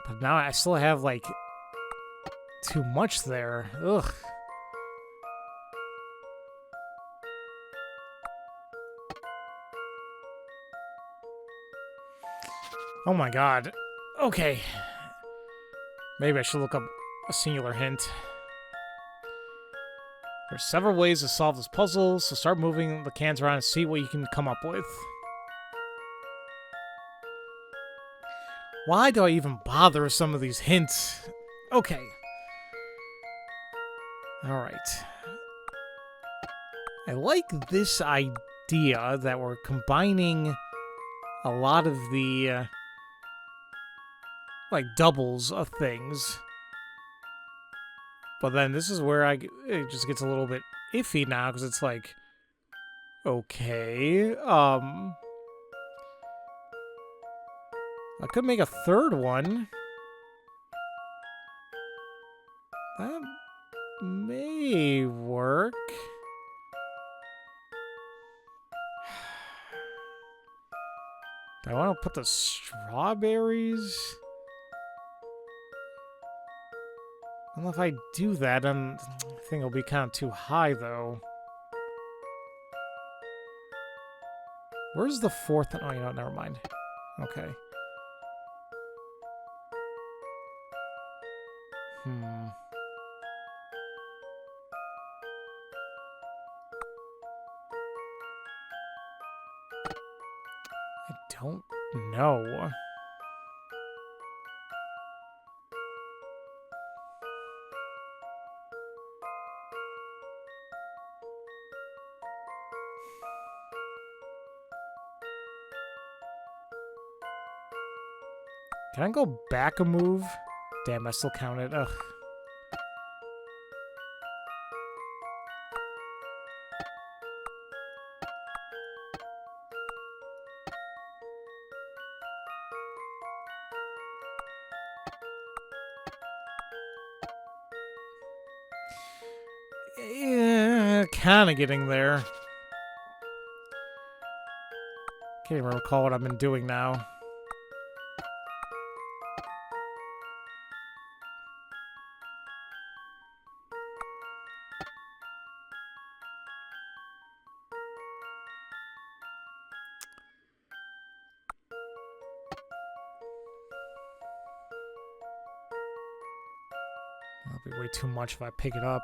But now I still have, like, too much there. Ugh. Oh my god. Okay. Maybe I should look up a singular hint. There's several ways to solve this puzzle, so start moving the cans around and see what you can come up with. Why do I even bother with some of these hints? Okay. Alright. I like this idea. idea that we're combining a lot of the, like, doubles of things. But then this is where it just gets a little bit iffy now, because it's like, okay, I could make a third one. That may work. Do I want to put the strawberries? I don't know if I do that, I think it'll be kind of too high, though. Where's the fourth? Oh, you know what? Never mind. Okay. I don't know. Can I go back a move? Damn, I still counted. Ugh. Yeah, kind of getting there. Can't even recall what I've been doing now. That'll be way too much if I pick it up.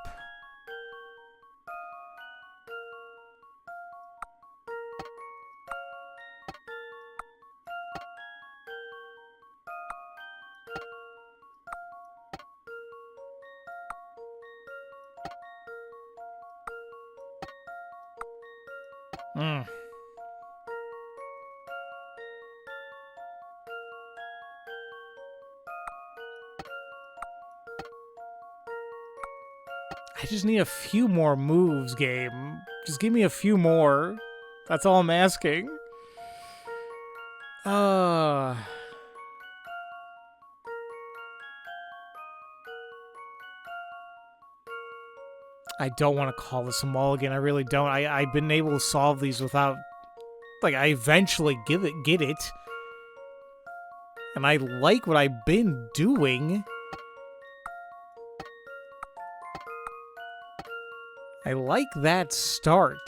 I just need a few more moves, game. Just give me a few more. That's all I'm asking. I don't want to call this a mulligan. I really don't. I've been able to solve these without... Like, I eventually get it. And I like what I've been doing. I like that start.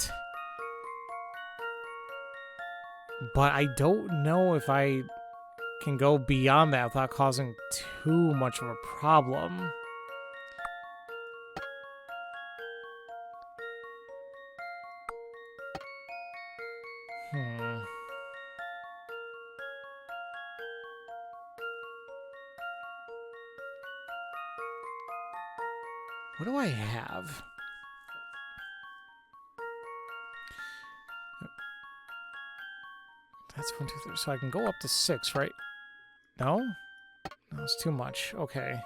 But I don't know if I can go beyond that without causing too much of a problem. What do I have? That's 1, 2, 3. So I can go up to 6, right? No? No, it's too much. Okay.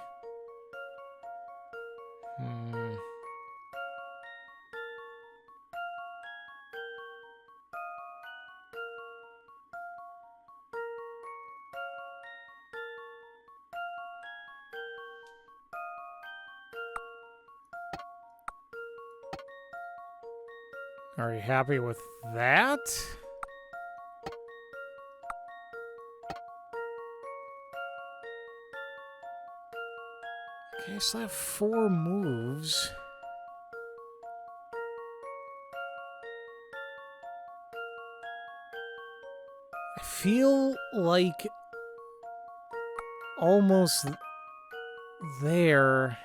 Are you happy with that? Okay, so I have 4 moves. I feel like almost there.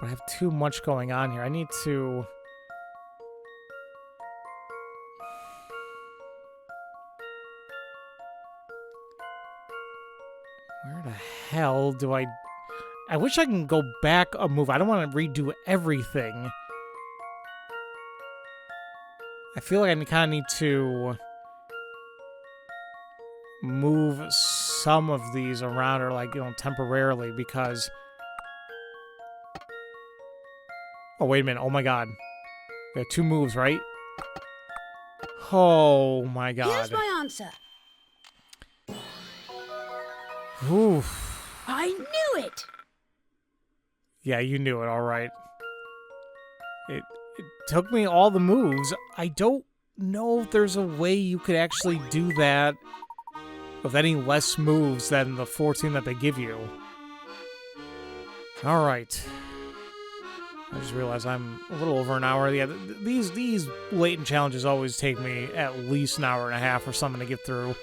But I have too much going on here. I need to... Where the hell do I I wish I can go back a move. I don't want to redo everything. I feel like I kind of need to move some of these around, or like, temporarily, because... Oh, wait a minute. Oh my god. We have 2 moves, right? Oh my god. Here's my answer. Oof. I knew it. Yeah, you knew it, alright. It took me all the moves. I don't know if there's a way you could actually do that with any less moves than the 14 that they give you. Alright. I just realized I'm a little over an hour. Yeah, these Layton challenges always take me at least an hour and a half or something to get through.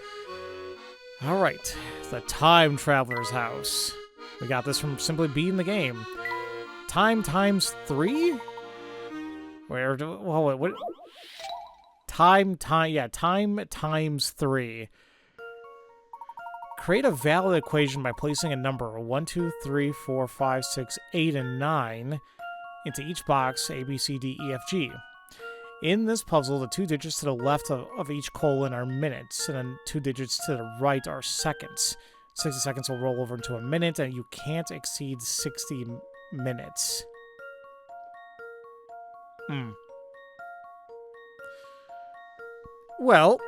Alright, the Time Traveler's House. We got this from simply beating the game. Time times 3? Where do... Well, what? Time times 3. Create a valid equation by placing a number 1, 2, 3, 4, 5, 6, 8, and 9 into each box A, B, C, D, E, F, G. In this puzzle, the 2 digits to the left of each colon are minutes, and then 2 digits to the right are seconds. 60 seconds will roll over into a minute, and you can't exceed 60 minutes. Well...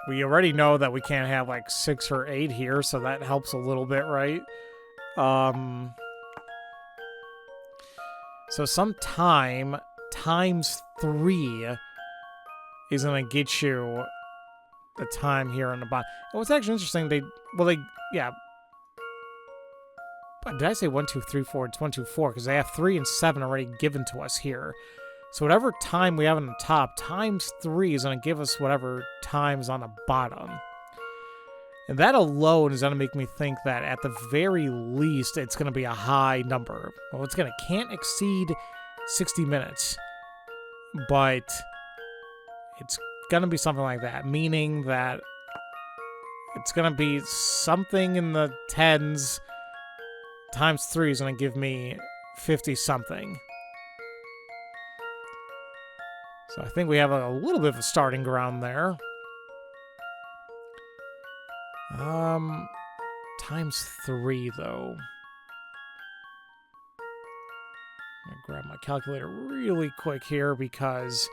we already know that we can't have, like, 6 or 8 here, so that helps a little bit, right? So some time times 3 is going to get you the time here on the bottom. Oh, it's actually interesting. Yeah. But did I say 1, 2, 3, 4? It's 1, 2, 4, because they have 3 and 7 already given to us here. So whatever time we have on the top, times 3 is going to give us whatever time's on the bottom. And that alone is going to make me think that at the very least, it's going to be a high number. Well, can't exceed 60 minutes. But it's going to be something like that, meaning that it's going to be something in the tens. Times 3 is going to give me 50-something. So I think we have a little bit of a starting ground there. Times 3, though. I'm gonna grab my calculator really quick here, because...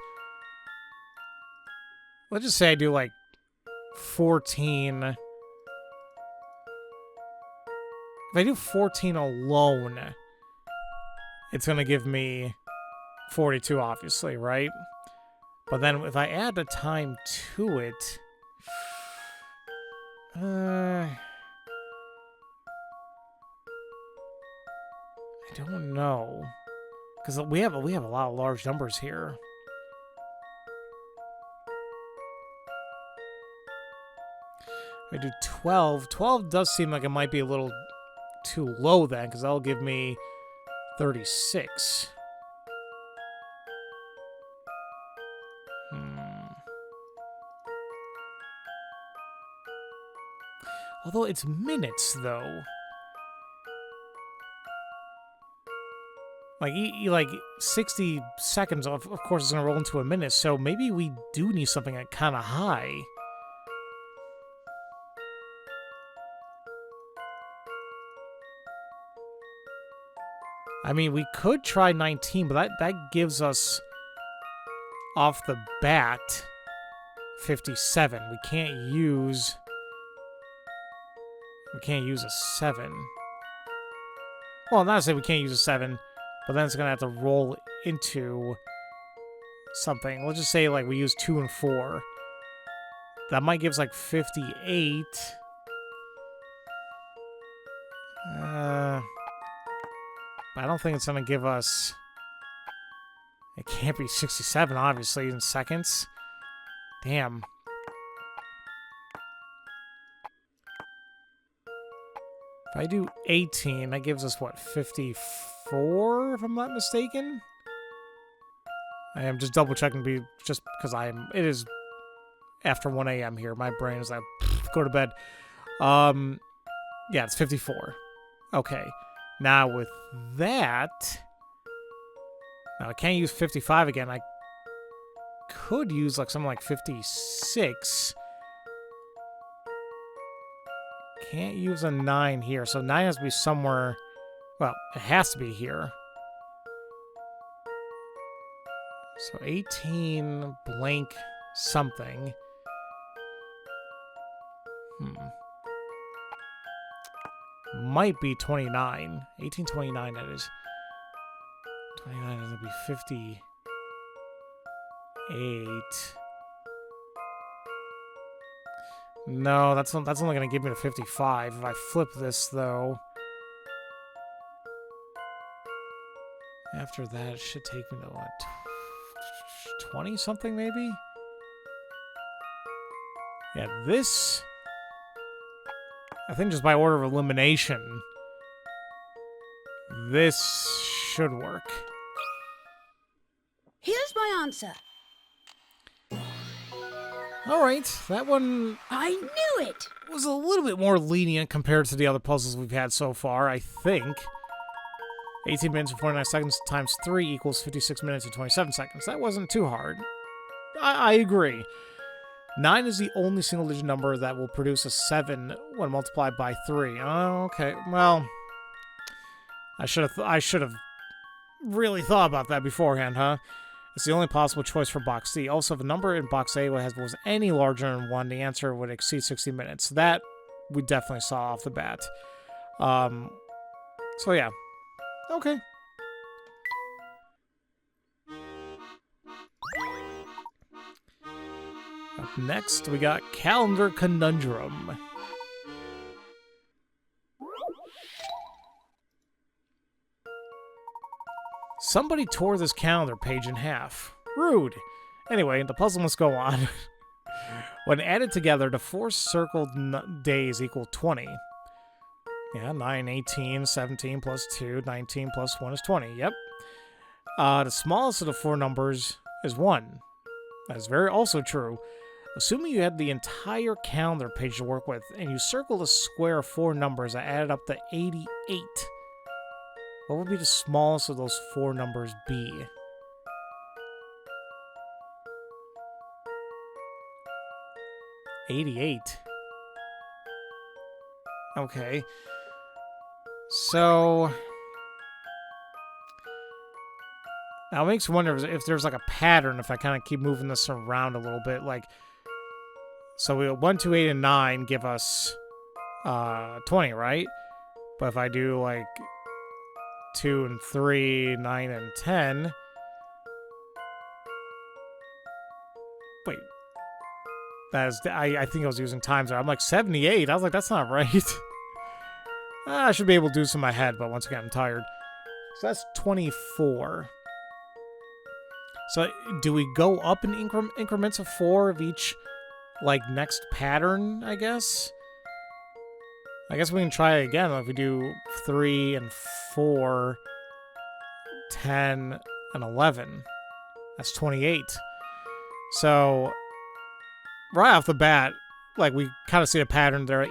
let's just say I do, like, 14. If I do 14 alone, it's gonna give me 42, obviously, right? But then if I add a time to it... I don't know. Because we have a lot of large numbers here. I do 12. 12 does seem like it might be a little too low then, because that'll give me 36. Although it's minutes, though. Like 60 seconds, of course, is going to roll into a minute, so maybe we do need something like kind of high. I mean, we could try 19, but that gives us, off the bat, 57. We can't use a 7. Well, not to say we can't use a 7, but then it's going to have to roll into something. Let's just say, like, we use 2 and 4. That might give us, like, 58. But I don't think it's going to give us... It can't be 67, obviously, in seconds. Damn. If I do 18, that gives us, what, 54, if I'm not mistaken? I am just double-checking just because it is after 1 a.m. here. My brain is like, go to bed. Yeah, it's 54. Okay. Now with that... Now I can't use 55 again. I could use like something like 56. Can't use a 9 here. So 9 has to be somewhere... Well, it has to be here. So 18 blank something. Might be 29. 1829, that is. 29 is going to be 58. No, that's only going to give me to 55. If I flip this, though... After that, it should take me to, what, 20-something, maybe? Yeah, this... I think just by order of elimination, this should work. Here's my answer. Alright, that one I knew it! was a little bit more lenient compared to the other puzzles we've had so far, I think. 18 minutes and 49 seconds times 3 equals 56 minutes and 27 seconds. That wasn't too hard. I agree. 9 is the only single-digit number that will produce a 7 when multiplied by 3. Oh, okay. Well, I should have really thought about that beforehand, huh? It's the only possible choice for box C. Also, if a number in box A was any larger than 1, the answer would exceed 60 minutes. That we definitely saw off the bat. So yeah. Okay. Up next, we got Calendar Conundrum. Somebody tore this calendar page in half. Rude. Anyway, the puzzle must go on. When added together, the 4 circled days equal 20. Yeah, 9, 18, 17 plus 2, 19 plus 1 is 20. Yep. The smallest of the 4 numbers is 1. That is also true. Assuming you had the entire calendar page to work with, and you circled a square of 4 numbers that added up to 88, what would be the smallest of those 4 numbers be? $88. Okay. So... Now it makes me wonder if there's like a pattern if I kind of keep moving this around a little bit. Like, so we 1, 2, 8, and 9 give us 20, right? But if I do like 2 and 3, 9 and 10. Wait. That is, I think I was using times there. I'm like 78. I was like, that's not right. I should be able to do this in my head, but once again, I'm tired. So that's 24. So do we go up in increments of 4 of each, like, next pattern, I guess? I guess we can try it again. If we do 3 and 4, 10 and 11. That's 28. So, right off the bat, like, we kind of see a pattern there.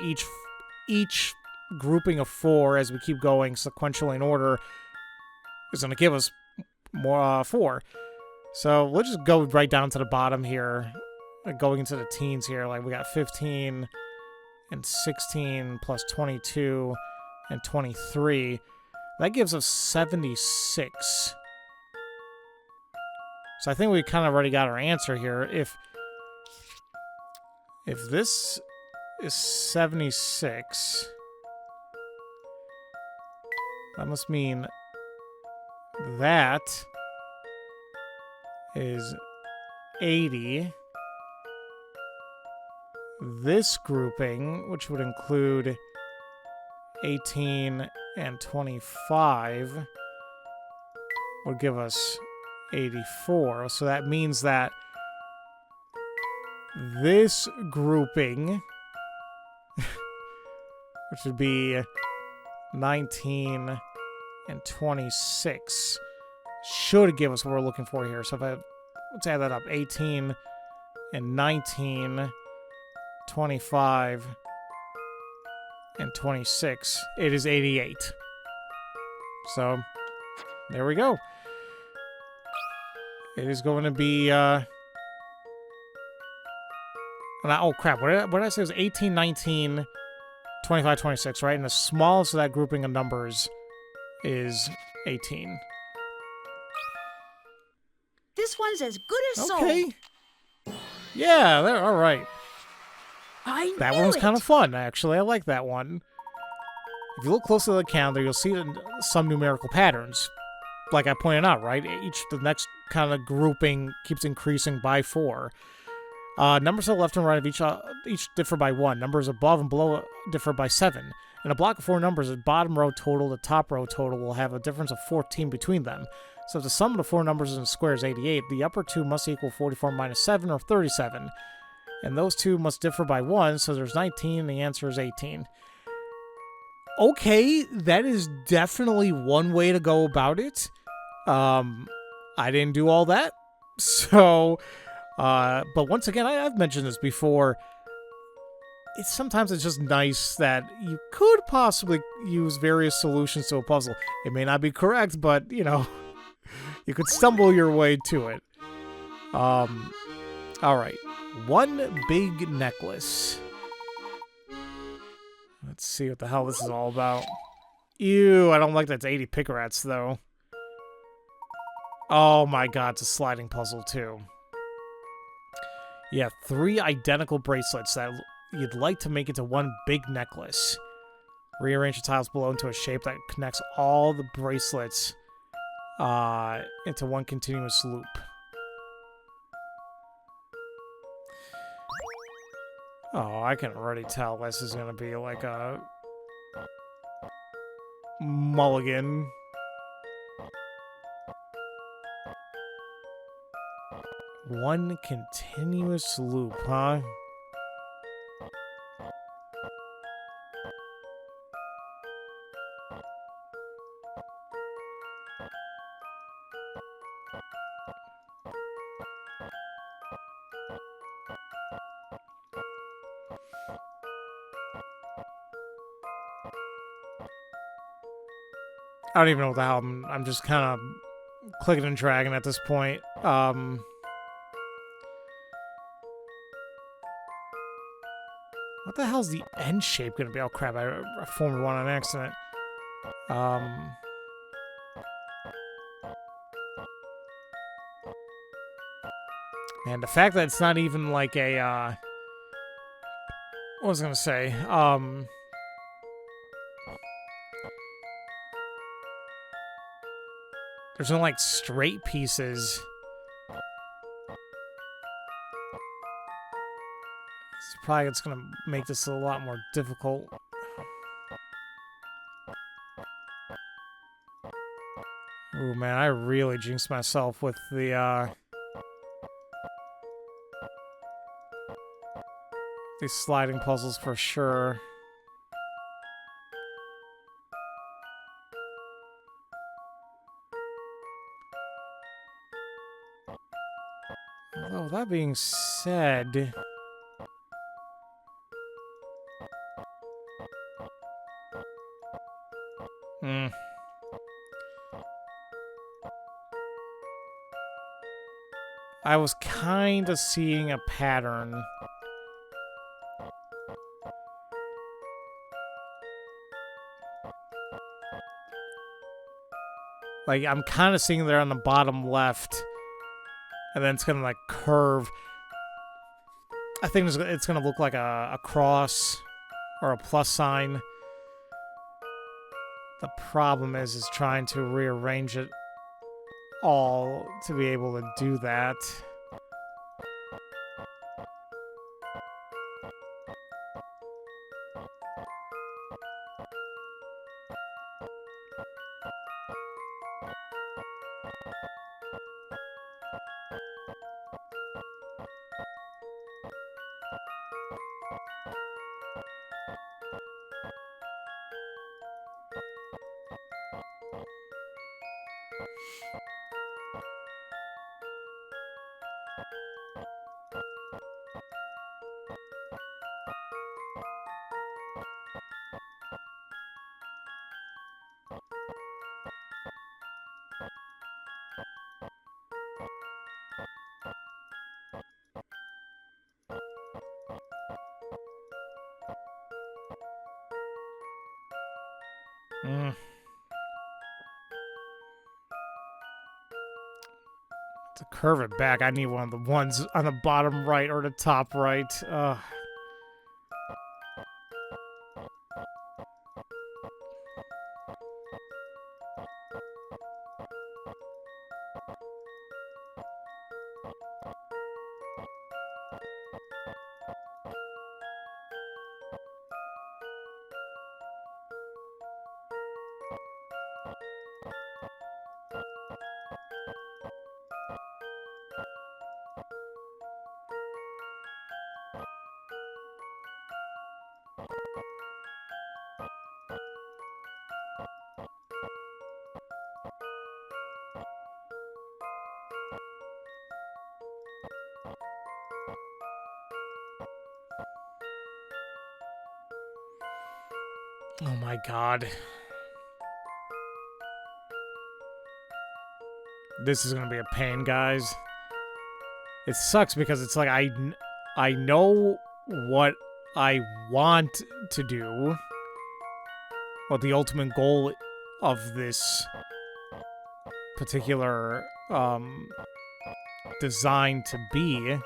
Each grouping of 4, as we keep going sequentially in order, is going to give us more 4. So we'll just go right down to the bottom here, like going into the teens here. Like, we got 15 and 16 plus 22 and 23. That gives us 76. So I think we kind of already got our answer here. If this is 76, that must mean that is 80. This grouping, which would include 18 and 25, would give us 84. So that means that this grouping, which would be 19 and 26, should give us what we're looking for here. So let's add that up. 18 and 19, 25, and 26. It is 88. So, there we go. It is going to be, oh crap, what did I say? It was 18, 19, 25, 26, right? And the smallest of that grouping of numbers is 18. This one's as good as sold. Okay. Yeah, all right. That one was kind of fun, actually. I like that one. If you look closely at the calendar, you'll see some numerical patterns. Like I pointed out, right? The next kind of grouping keeps increasing by 4. Numbers to the left and right of each differ by 1. Numbers above and below differ by 7. In a block of 4 numbers, the bottom row total, the top row total will have a difference of 14 between them. So if the sum of the 4 numbers in a square is 88, the upper 2 must equal 44 minus 7, or 37. And those 2 must differ by 1, so there's 19, and the answer is 18. Okay, that is definitely one way to go about it. I didn't do all that. So, but once again, I've mentioned this before. Sometimes it's just nice that you could possibly use various solutions to a puzzle. It may not be correct, but, you know, you could stumble your way to it. Alright. One big necklace. Let's see what the hell this is all about. Ew, I don't like that's 80 picarats, though. Oh my god, it's a sliding puzzle, too. You have 3 identical bracelets that you'd like to make into one big necklace. Rearrange the tiles below into a shape that connects all the bracelets into one continuous loop. Oh, I can already tell this is going to be like a mulligan. One continuous loop, huh? I don't even know what the hell I'm just kind of clicking and dragging at this point. What the hell's the end shape gonna be? Oh crap, I formed one on accident. And the fact that it's not even like a, what was I gonna say? There's no, like, straight pieces. It's gonna make this a lot more difficult. Ooh, man, I really jinxed myself with the, these sliding puzzles for sure. Although, that being said... I was kind of seeing a pattern. Like, I'm kind of seeing there on the bottom left. And then it's going to, like, curve. I think it's going to look like a cross or a plus sign. The problem is trying to rearrange it all to be able to do that. Mm. To curve it back, I need one of the ones on the bottom right or the top right. Oh my god. This is gonna be a pain, guys. It sucks because it's like I know what I want to do, what the ultimate goal of this particular design to be.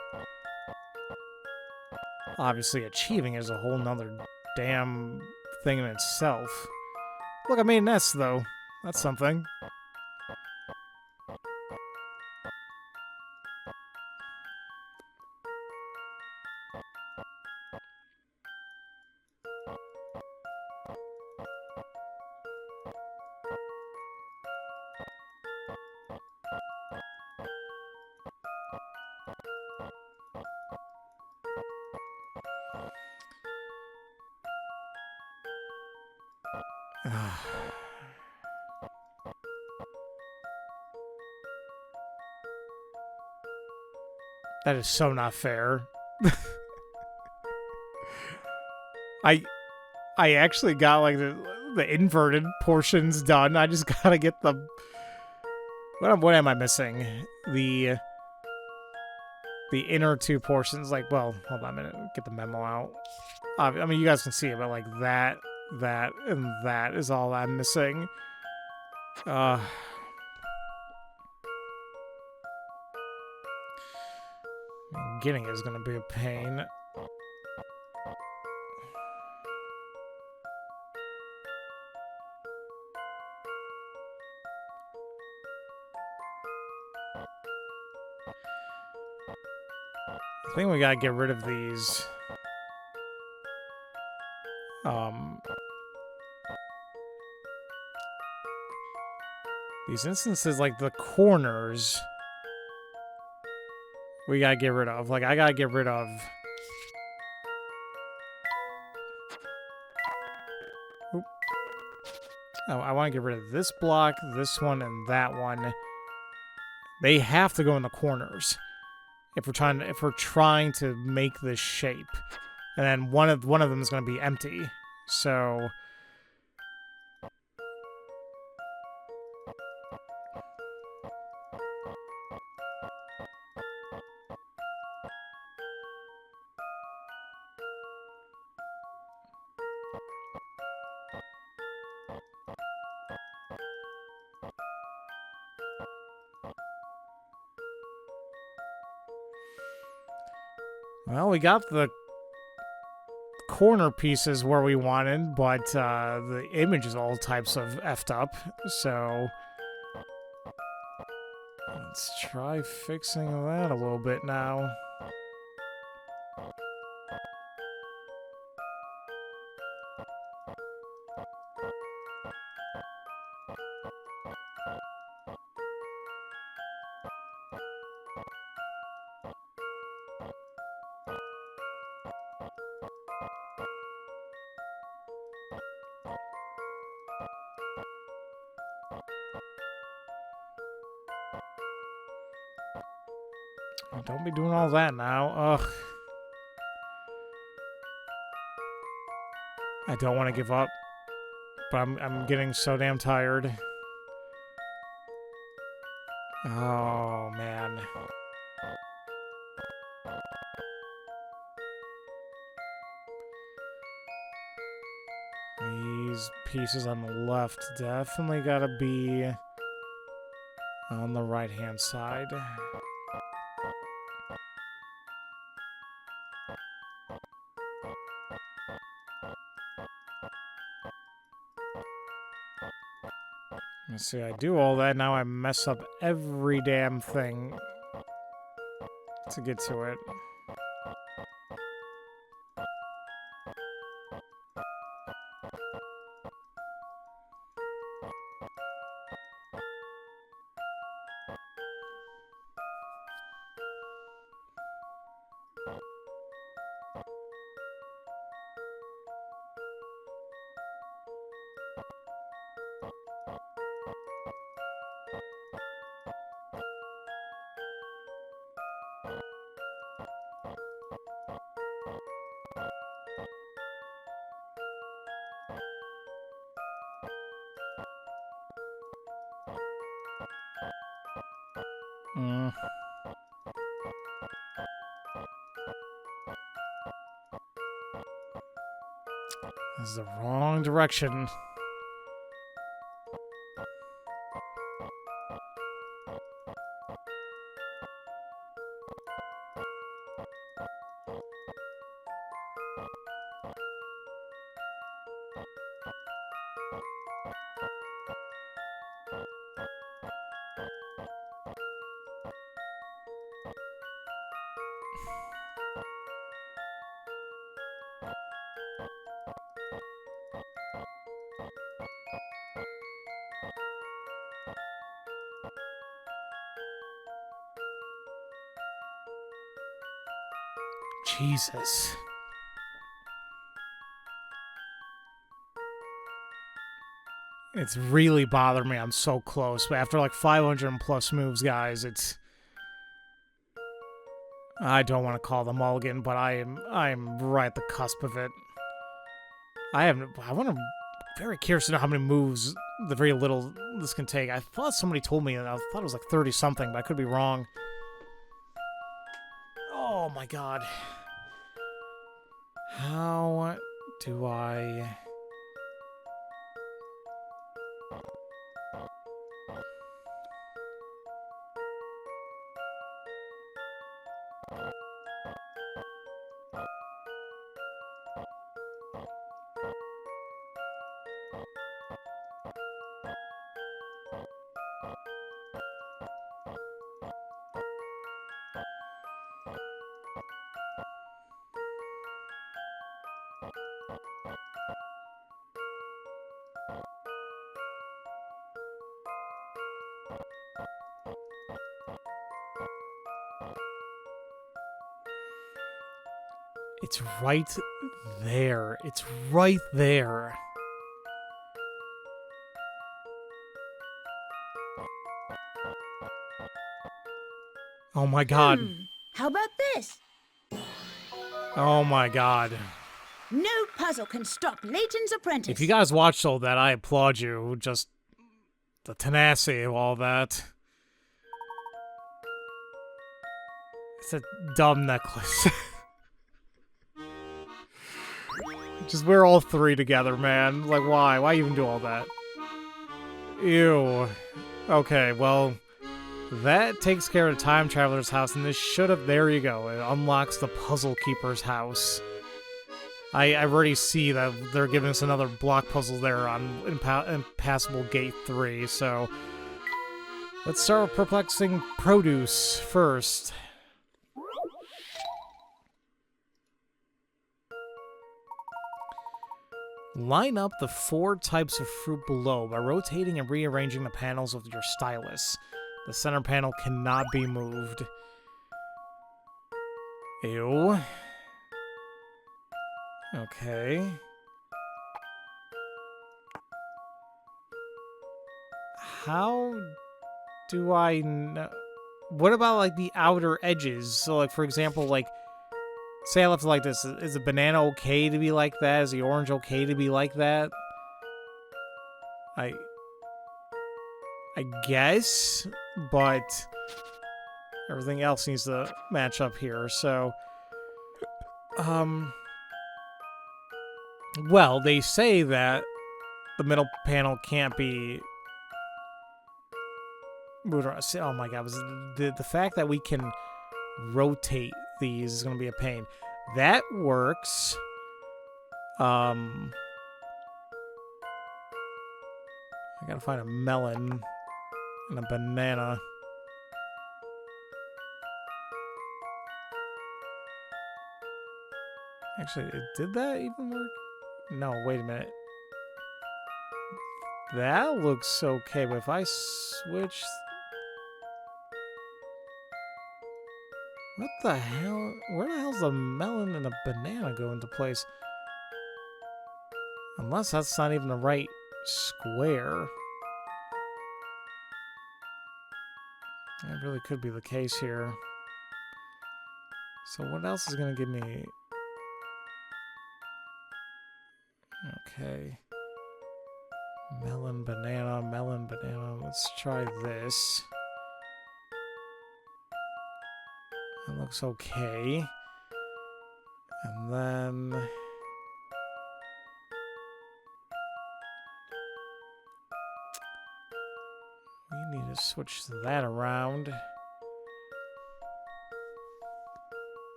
Obviously, achieving is a whole nother damn thing in itself. Look, I made an S, though. That's something. That is so not fair. I actually got like the inverted portions done. I just gotta get the what am I missing? The inner two portions. Like, well, hold on a minute. Get the memo out. I mean, you guys can see it, but like that, and that is all I'm missing. Getting it is gonna be a pain. I think we gotta get rid of these. These instances, like the corners, we gotta get rid of. Like, I gotta get rid of. Oop. Oh, I want to get rid of this block, this one, and that one. They have to go in the corners if we're trying to make this shape. And then one of them is going to be empty. So well, we got the corner pieces where we wanted, but the image is all types of effed up. So let's try fixing that a little bit now. Don't be doing all that now. Ugh. I don't want to give up, but I'm getting so damn tired. Oh, man. These pieces on the left definitely gotta be on the right-hand side. Let's see, I do all that, now I mess up every damn thing to get to it. This is the wrong direction. Jesus. It's really bothered me. I'm so close. But after like 500 plus moves, guys, it's... I don't want to call the mulligan, but I am right at the cusp of it. I'm very curious to know how many moves, the very little this can take. I thought somebody told me, and I thought it was like 30 something, but I could be wrong. Oh my god. How do I... It's right there. It's right there. Oh my god. How about this? Oh my god. No puzzle can stop Layton's apprentice. If you guys watched all that, I applaud you. Just the tenacity of all that. It's a dumb necklace. Just wear all three together, man. Like, why? Why even do all that? Ew. Okay, well, that takes care of the time traveler's house, and this should have... There you go. It unlocks the puzzle keeper's house. I already see that they're giving us another block puzzle there on Impassable Gate 3, so... Let's start with Perplexing Produce first. Line up the 4 types of fruit below by rotating and rearranging the panels with your stylus. The center panel cannot be moved. Ew. Okay. How do I know? What about, like, the outer edges? So, like, for example, like, say I left it like this. Is the banana okay to be like that? Is the orange okay to be like that? I guess, but everything else needs to match up here, so... Well, they say that the middle panel can't be moved around. Oh my god, the fact that we can rotate these is going to be a pain. That works. I gotta find a melon and a banana. Actually, did that even work? No, wait a minute. That looks okay, but if I switch... What the hell? Where the hell's the melon and a banana go into place? Unless that's not even the right square. That really could be the case here. So what else is going to give me... Okay. Melon, banana, melon, banana. Let's try this. That looks okay. And then... we need to switch that around.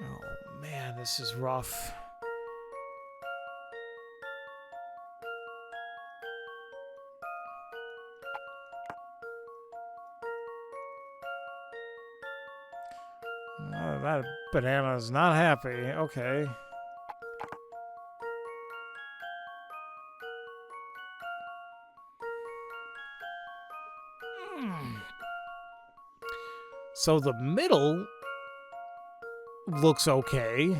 Oh man, this is rough. That banana is not happy. Okay. So the middle looks okay.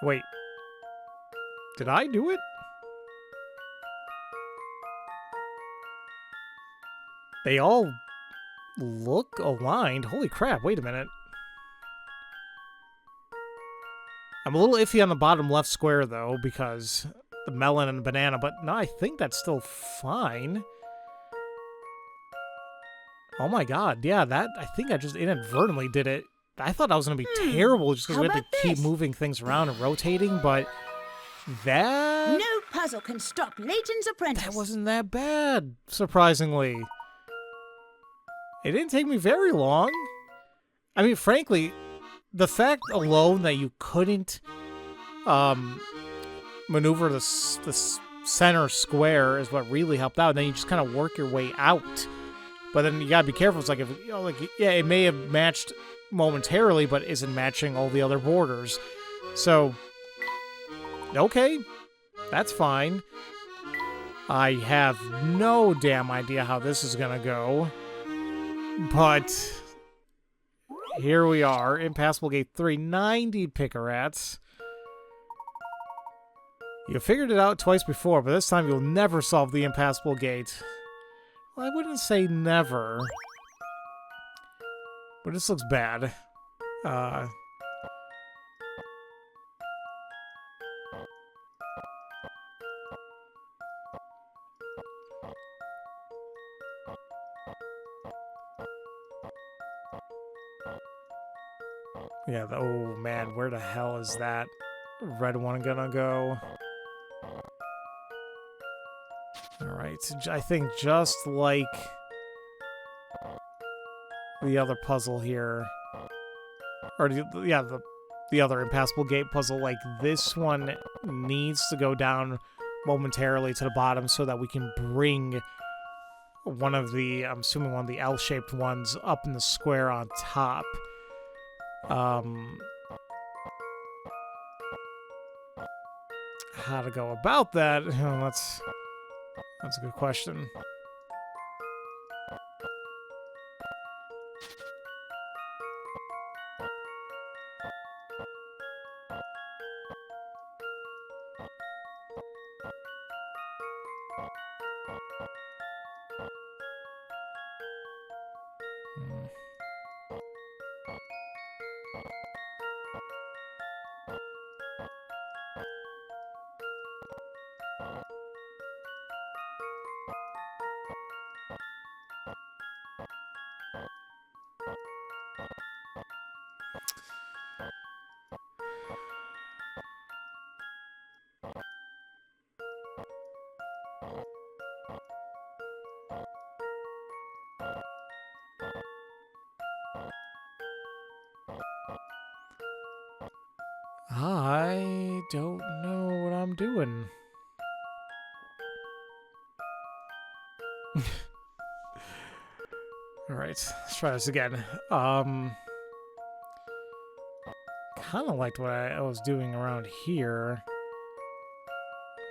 Wait. Did I do it? They all look aligned. Holy crap, wait a minute. I'm a little iffy on the bottom left square, though, because the melon and the banana, but no, I think that's still fine. Oh my god, yeah, that, I think I just inadvertently did it. I thought that was going to be terrible just because we had to keep moving things around and rotating, but that... No puzzle can stop Layton's apprentice. That wasn't that bad, surprisingly. It didn't take me very long. I mean, frankly, the fact alone that you couldn't maneuver the center square is what really helped out. And then you just kind of work your way out. But then you gotta be careful. It's like, if you know, like, yeah, it may have matched momentarily, but isn't matching all the other borders. So, okay, that's fine. I have no damn idea how this is gonna go. But here we are. Impassable Gate 390 Picarats. You figured it out twice before, but this time you'll never solve the Impassable Gate. Well, I wouldn't say never. But this looks bad. Yeah, oh man, where the hell is that red one gonna go? Alright, I think just like the other puzzle here, or the other Impassable Gate puzzle, like this one needs to go down momentarily to the bottom so that we can bring one of the, I'm assuming one of the L-shaped ones up in the square on top. How to go about that? That's a good question. I don't know what I'm doing. Alright, let's try this again. Kind of liked what I was doing around here.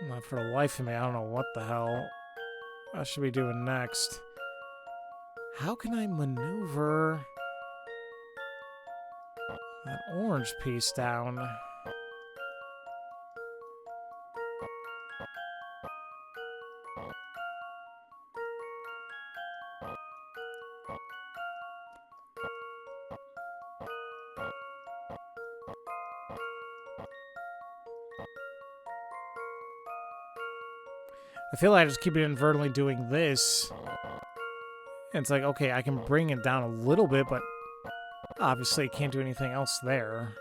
Not for the life of me, I don't know what the hell I should be doing next. How can I maneuver that orange piece down? I feel like I just keep inadvertently doing this. And it's like, okay, I can bring it down a little bit, but obviously can't do anything else there.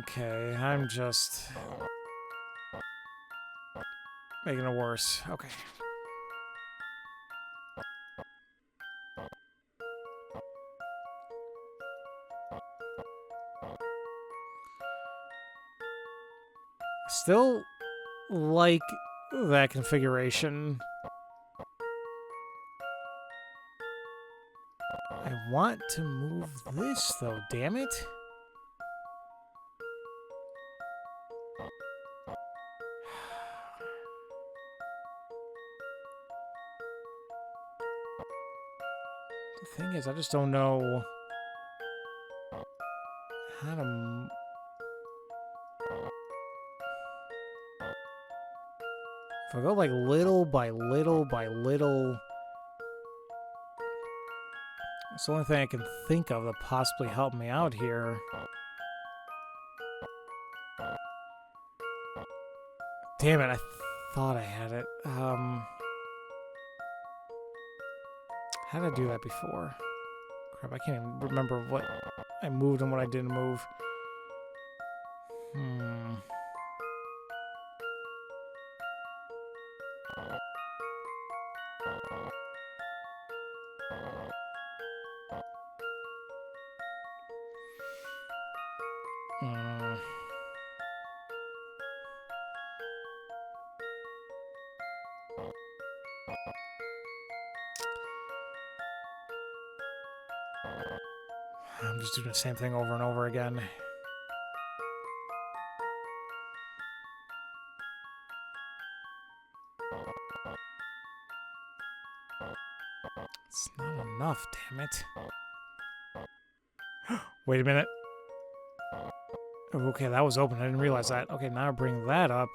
Okay, I'm just making it worse. Okay. Still like that configuration. I want to move this though, damn it. The thing is, I just don't know how to... If I go like little by little by little... It's the only thing I can think of that possibly helped me out here. Damn it, I thought I had it. How did I do that before? Crap, I can't even remember what I moved and what I didn't move. I'm just doing the same thing over and over again. It's not enough, damn it. Wait a minute. Okay, that was open. I didn't realize that. Okay, now I bring that up.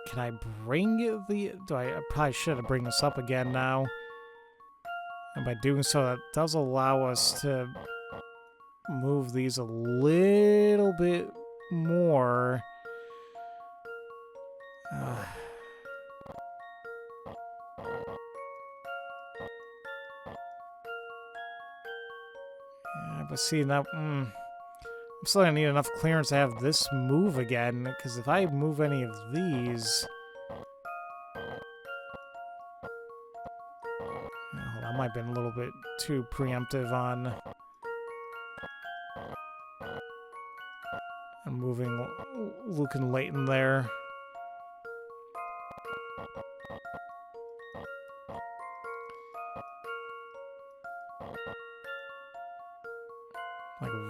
Can I bring the... I probably should have bring this up again now. And by doing so, that does allow us to move these a little bit more. Yeah, but see, now... I'm still gonna need enough clearance to have this move again, because if I move any of these... Oh, that might have been a little bit too preemptive on... I'm moving Luke and Layton there.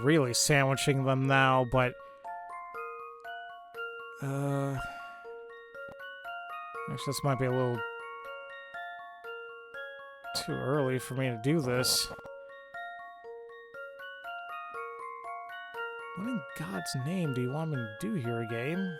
really sandwiching them now, but... Actually, this might be a little too early for me to do this. What in God's name do you want me to do here, game?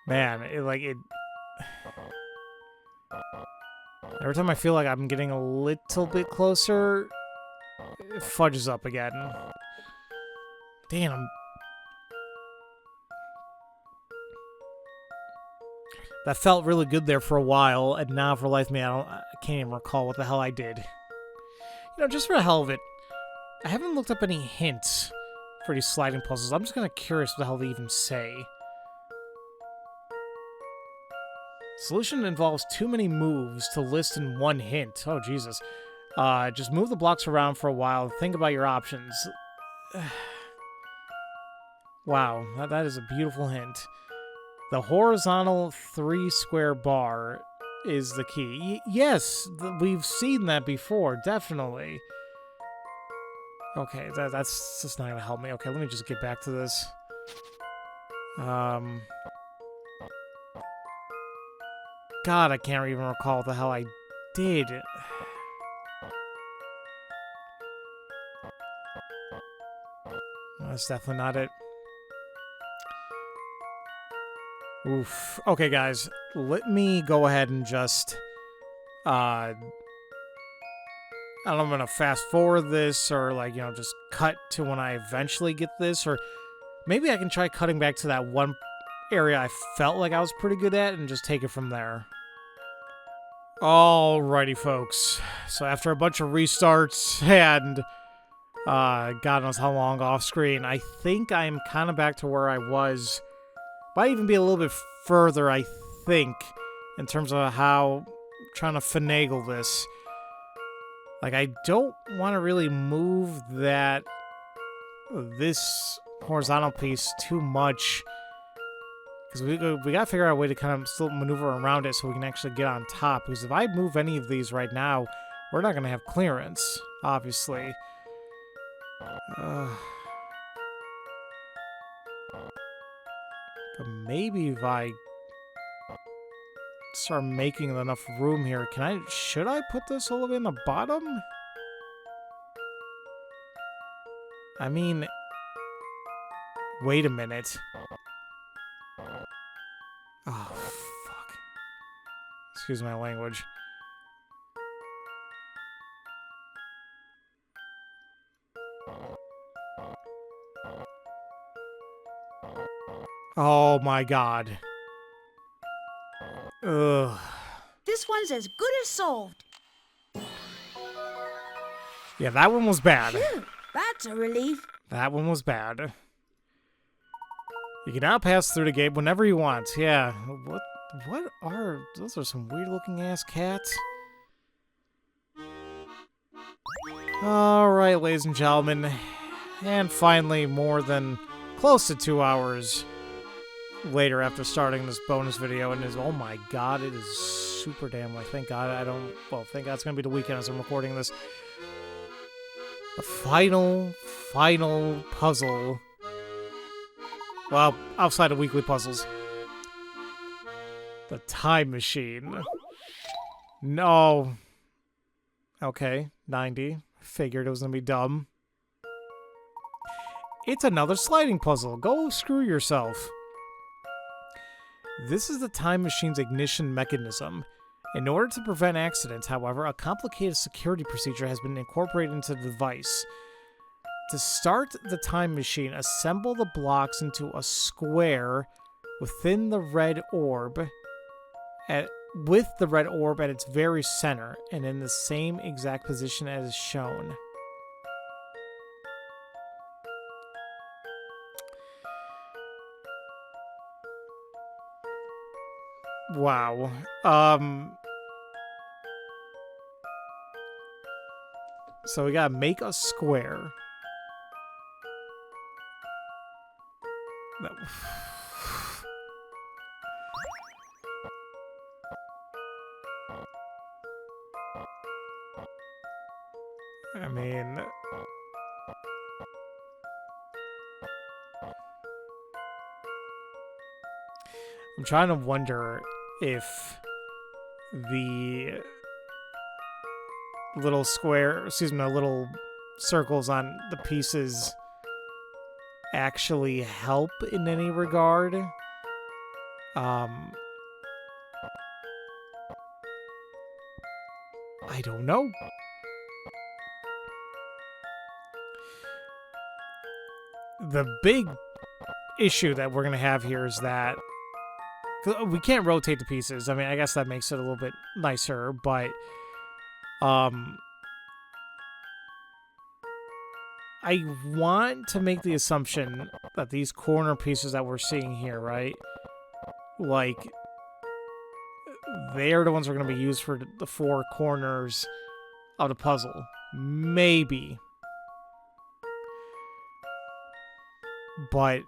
Man, every time I feel like I'm getting a little bit closer, it fudges up again. Damn. That felt really good there for a while, and now for the life of me, I can't even recall what the hell I did. You know, just for the hell of it, I haven't looked up any hints for these sliding puzzles. I'm just kind of curious what the hell they even say. Solution involves too many moves to list in one hint. Oh, Jesus. Just move the blocks around for a while and think about your options. Wow, that is a beautiful hint. The horizontal 3-square bar is the key. Yes, we've seen that before, definitely. Okay, that's just not going to help me. Okay, let me just get back to this. God, I can't even recall what the hell I did. That's definitely not it. Oof. Okay, guys, let me go ahead and just... I don't know if I'm going to fast forward this or, like, you know, just cut to when I eventually get this. Or maybe I can try cutting back to that one area I felt like I was pretty good at and just take it from there. Alrighty, folks. So after a bunch of restarts and God knows how long off screen, I think I'm kind of back to where I was. Might even be a little bit further, I think, in terms of how I'm trying to finagle this. Like, I don't want to really move this horizontal piece too much. Because we got to figure out a way to kind of still maneuver around it so we can actually get on top. Because if I move any of these right now, we're not going to have clearance, obviously. But maybe if I start making enough room here, should I put this all the way in the bottom? I mean, wait a minute. Oh, fuck. Excuse my language. Oh my God. Ugh. This one's as good as solved. Yeah, that one was bad. Phew, that's a relief. That one was bad. You can now pass through the gate whenever you want. Yeah. What are... Those are some weird-looking ass cats. Alright, ladies and gentlemen. And finally, more than close to 2 hours later after starting this bonus video, and oh my God, it is super damn late. Thank God thank God it's gonna be the weekend as I'm recording this. The final puzzle. Well, outside of weekly puzzles. The time machine. No. Okay, 90. Figured it was gonna be dumb. It's another sliding puzzle. Go screw yourself. This is the time machine's ignition mechanism. In order to prevent accidents, however, a complicated security procedure has been incorporated into the device. To start the time machine, assemble the blocks into a square within the red orb, with the red orb at its very center, and in the same exact position as shown. Wow. So we gotta make a square. No. I mean, I'm trying to wonder if the little square, excuse me, the little circles on the pieces actually help in any regard. I don't know. The big issue that we're gonna have here is that we can't rotate the pieces. I mean, I guess that makes it a little bit nicer, but I want to make the assumption that these corner pieces that we're seeing here, right? Like, they're the ones that are going to be used for the four corners of the puzzle. Maybe. But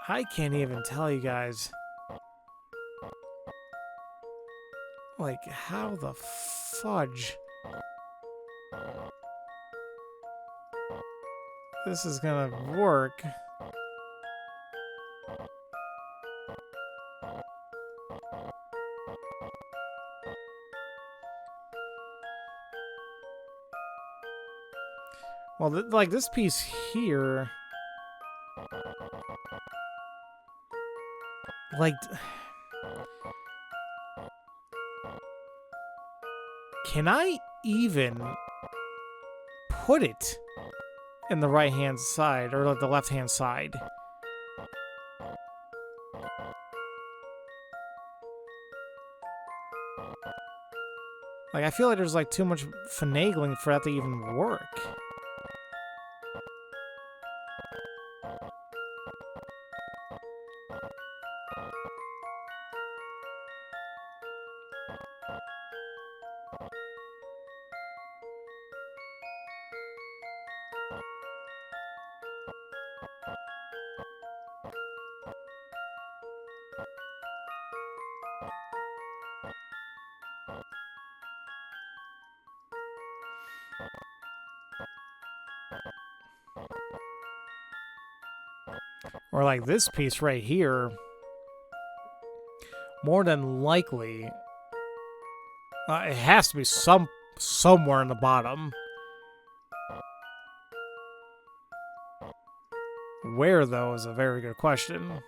I can't even tell you guys. Like, how the fudge this is gonna work. Well, like this piece here, like, can I even put it in the right-hand side, or like the left-hand side? Like, I feel like there's like too much finagling for that to even work. Or like this piece right here, more than likely, it has to be somewhere in the bottom. Where, though, is a very good question.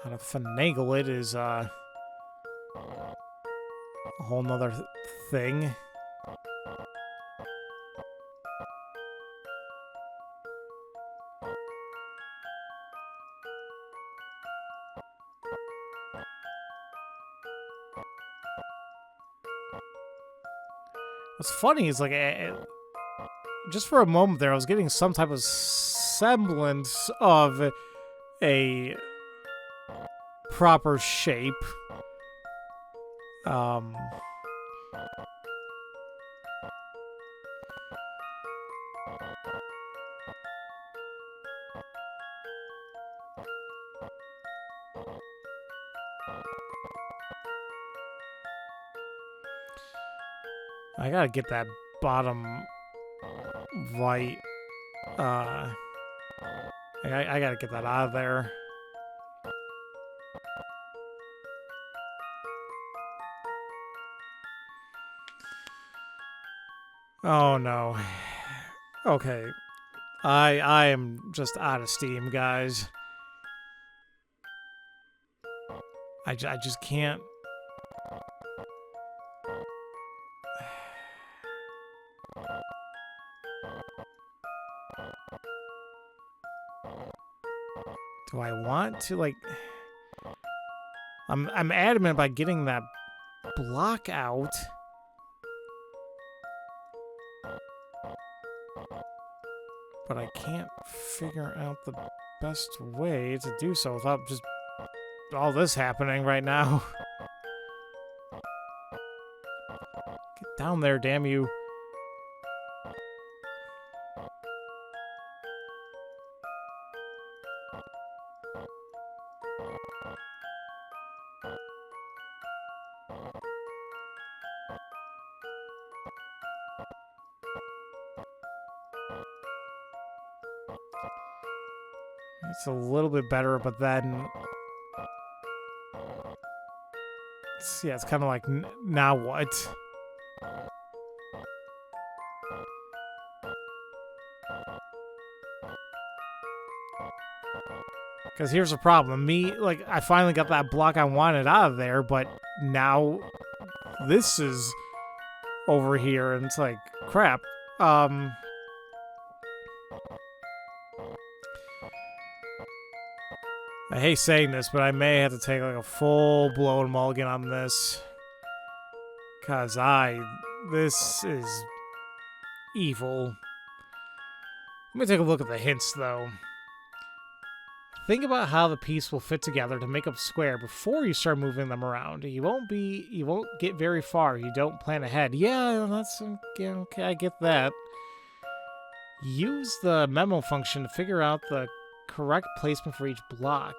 How to finagle it is a whole nother thing. What's funny is, like, just for a moment there, I was getting some type of semblance of a proper shape. I gotta get that bottom right. I gotta get that out of there. Oh no. Okay. I am just out of steam, guys. I just can't. Do I want to, like... I'm adamant about getting that block out. But I can't figure out the best way to do so without just all this happening right now. Get down there, damn you. It's a little bit better, but then... it's kind of like, now what? Because here's the problem. Like, I finally got that block I wanted out of there, but now this is over here, and it's like, crap. I hate saying this, but I may have to take like a full-blown mulligan on this. Because this is evil. Let me take a look at the hints, though. Think about how the piece will fit together to make up square before you start moving them around. You won't get very far if you don't plan ahead. Yeah, okay, I get that. Use the memo function to figure out the correct placement for each block.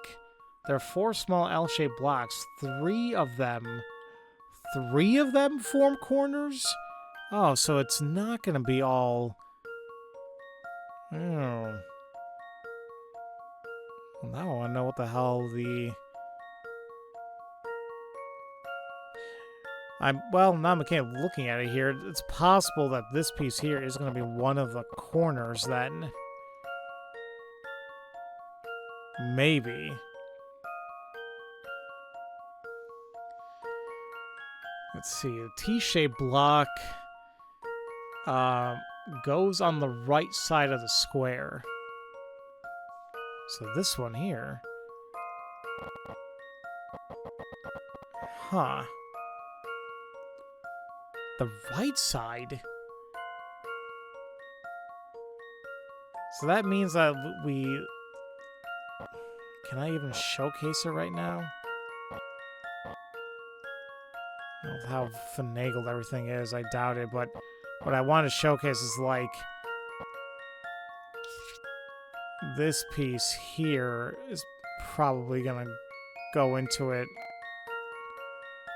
There are 4 small L-shaped blocks. 3 of them form corners? Oh, so it's not going to be all... Oh. Well, now I want to know what the hell the... now I'm kind of looking at it here. It's possible that this piece here is going to be one of the corners then. Maybe. Let's see. A T-shaped block goes on the right side of the square. So this one here. Huh. The right side? So that means that we... Can I even showcase it right now? With how finagled everything is, I doubt it, but what I want to showcase is, like, this piece here is probably going to go into it,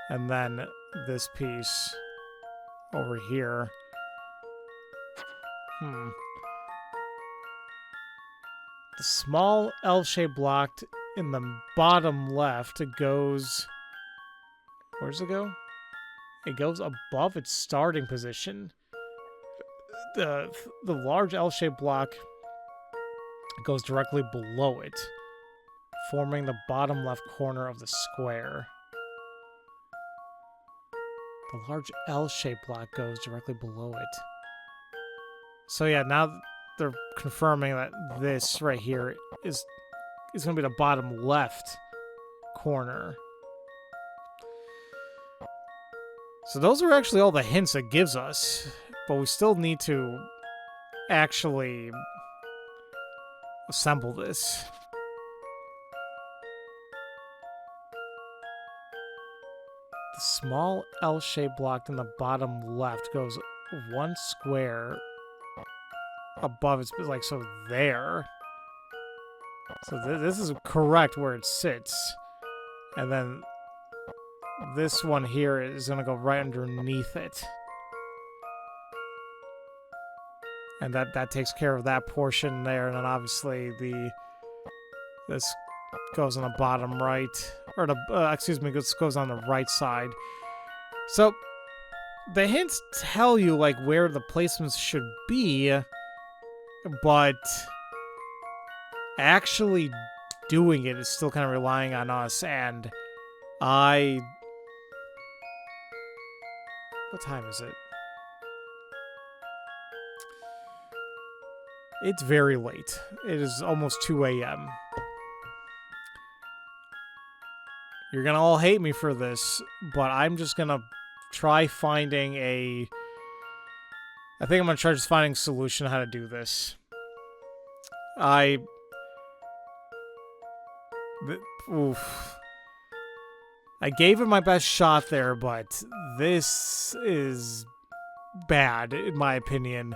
and then this piece over here. The small L-shaped block in the bottom left goes... Where does it go? It goes above its starting position. The large L-shaped block goes directly below it, forming the bottom left corner of the square. The large L-shaped block goes directly below it. So yeah, now they're confirming that this right here is going to be the bottom left corner. So those are actually all the hints it gives us, but we still need to actually assemble this. The small L-shaped block in the bottom left goes 1 square above its, like, so there. So this is correct where it sits. And then this one here is going to go right underneath it. And that takes care of that portion there. And then obviously this goes on the bottom right. Or this goes on the right side. So the hints tell you, like, where the placements should be, but actually doing it is still kind of relying on us. And what time is it? It's very late. It is almost 2 a.m. you're gonna all hate me for this, but I'm just gonna try finding a... I think I'm gonna try just finding a solution how to do this. Oof. I gave it my best shot there, but this is bad, in my opinion.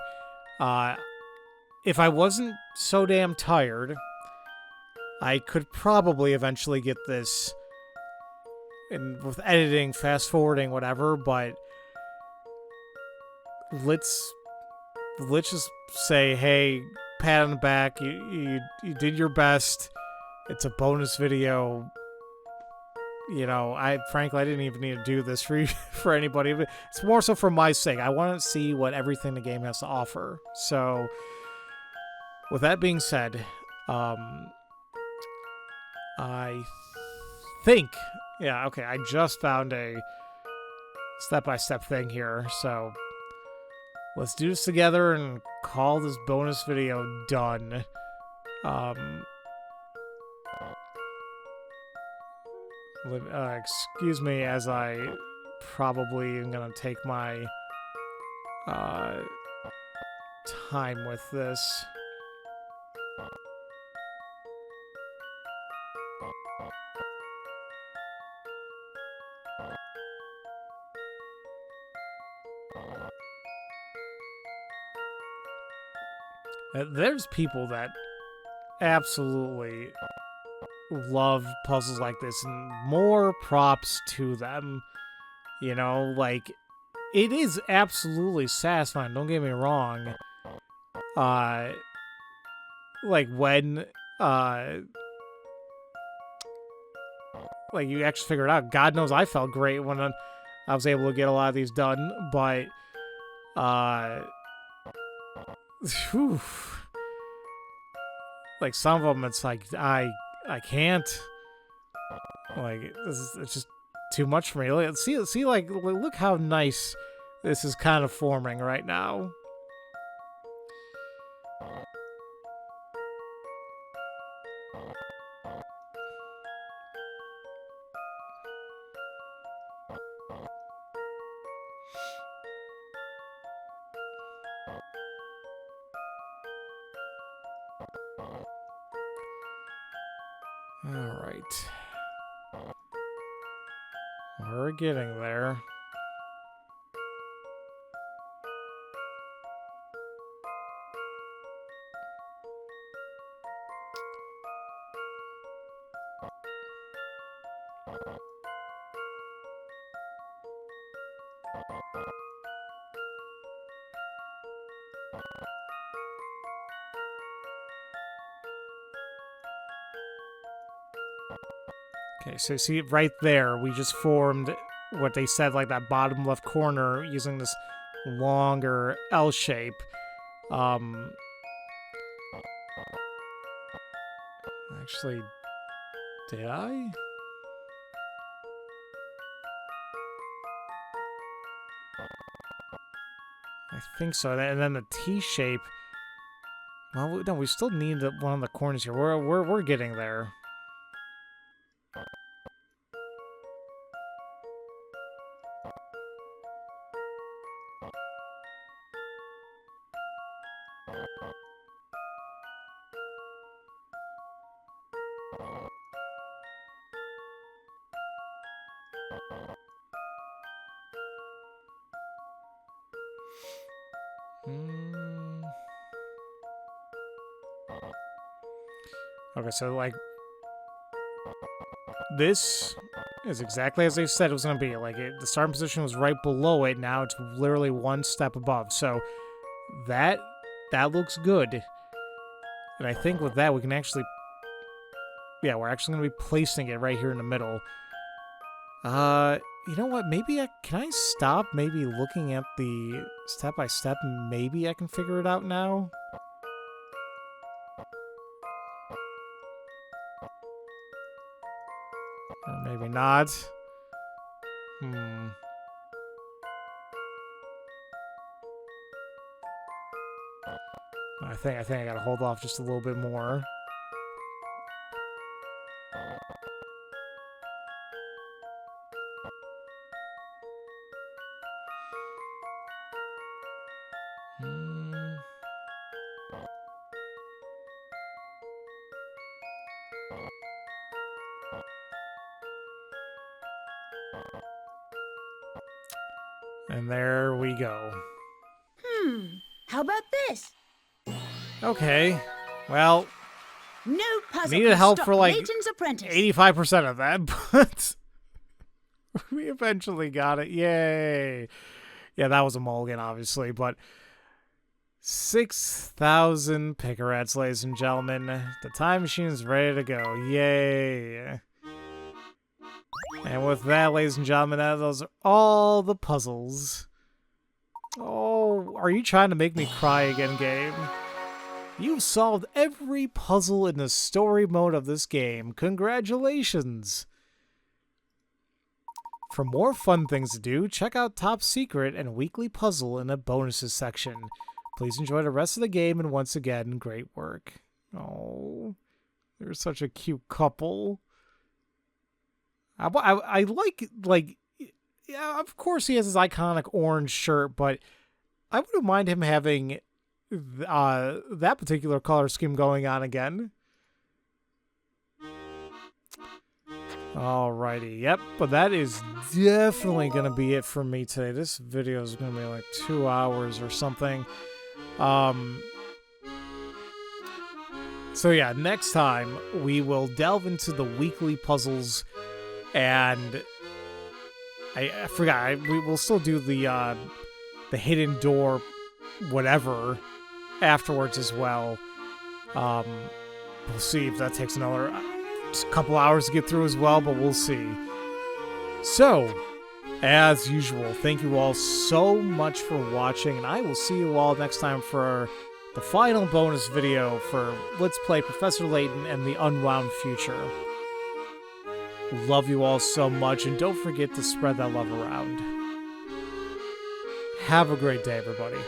If I wasn't so damn tired, I could probably eventually get this and with editing, fast forwarding, whatever, but let's just say, hey, pat on the back, you did your best. It's a bonus video. You know, frankly I didn't even need to do this for for anybody. It's more so for my sake. I want to see what everything the game has to offer. So, with that being said, I think, yeah, okay, I just found a step-by-step thing here. So, let's do this together and call this bonus video done. Excuse me as I probably am going to take my time with this. There's people that absolutely love puzzles like this, and more props to them. You know, like, it is absolutely satisfying, don't get me wrong. Like, when, like, you actually figure it out. God knows I felt great when I was able to get a lot of these done, but, whew. Like, some of them, it's like, I can't. Like, it's just too much for me. Like, see, like, look how nice this is kind of forming right now. Alright. We're getting there. Okay, so see right there, we just formed what they said, like that bottom left corner using this longer L shape. Actually, did I? I think so. And then the T shape. Well, no, we still need one of the corners here. We're getting there. Okay, so, like, this is exactly as they said it was going to be. Like, the starting position was right below it. Now it's literally one step above. So that looks good. And I think with that, we can actually... Yeah, we're actually going to be placing it right here in the middle. You know what? Maybe can I stop maybe looking at the step-by-step? Maybe I can figure it out now? Or maybe not. I think I gotta hold off just a little bit more. And there we go. How about this? Okay. Well, No puzzle needed can help stop for like Layton's apprentice. 85% of that, but we eventually got it. Yay. Yeah, that was a mulligan, obviously, but 6,000 picarets, ladies and gentlemen. The time machine is ready to go. Yay. And with that, ladies and gentlemen, those are all the puzzles. Oh, are you trying to make me cry again, game? You've solved every puzzle in the story mode of this game. Congratulations! For more fun things to do, check out Top Secret and Weekly Puzzle in the bonuses section. Please enjoy the rest of the game, and once again, great work. Oh, they're such a cute couple. I like, yeah, of course he has his iconic orange shirt, but I wouldn't mind him having that particular color scheme going on again. Alrighty, yep, but that is definitely going to be it for me today. This video is going to be like 2 hours or something. So yeah, next time we will delve into the weekly puzzles, and I forgot, we will still do the hidden door whatever afterwards as well. We'll see if that takes another couple hours to get through as well, but we'll see. So, as usual, thank you all so much for watching, and I will see you all next time for the final bonus video for Let's Play Professor Layton and the Unwound Future. Love you all so much, and don't forget to spread that love around. Have a great day, everybody.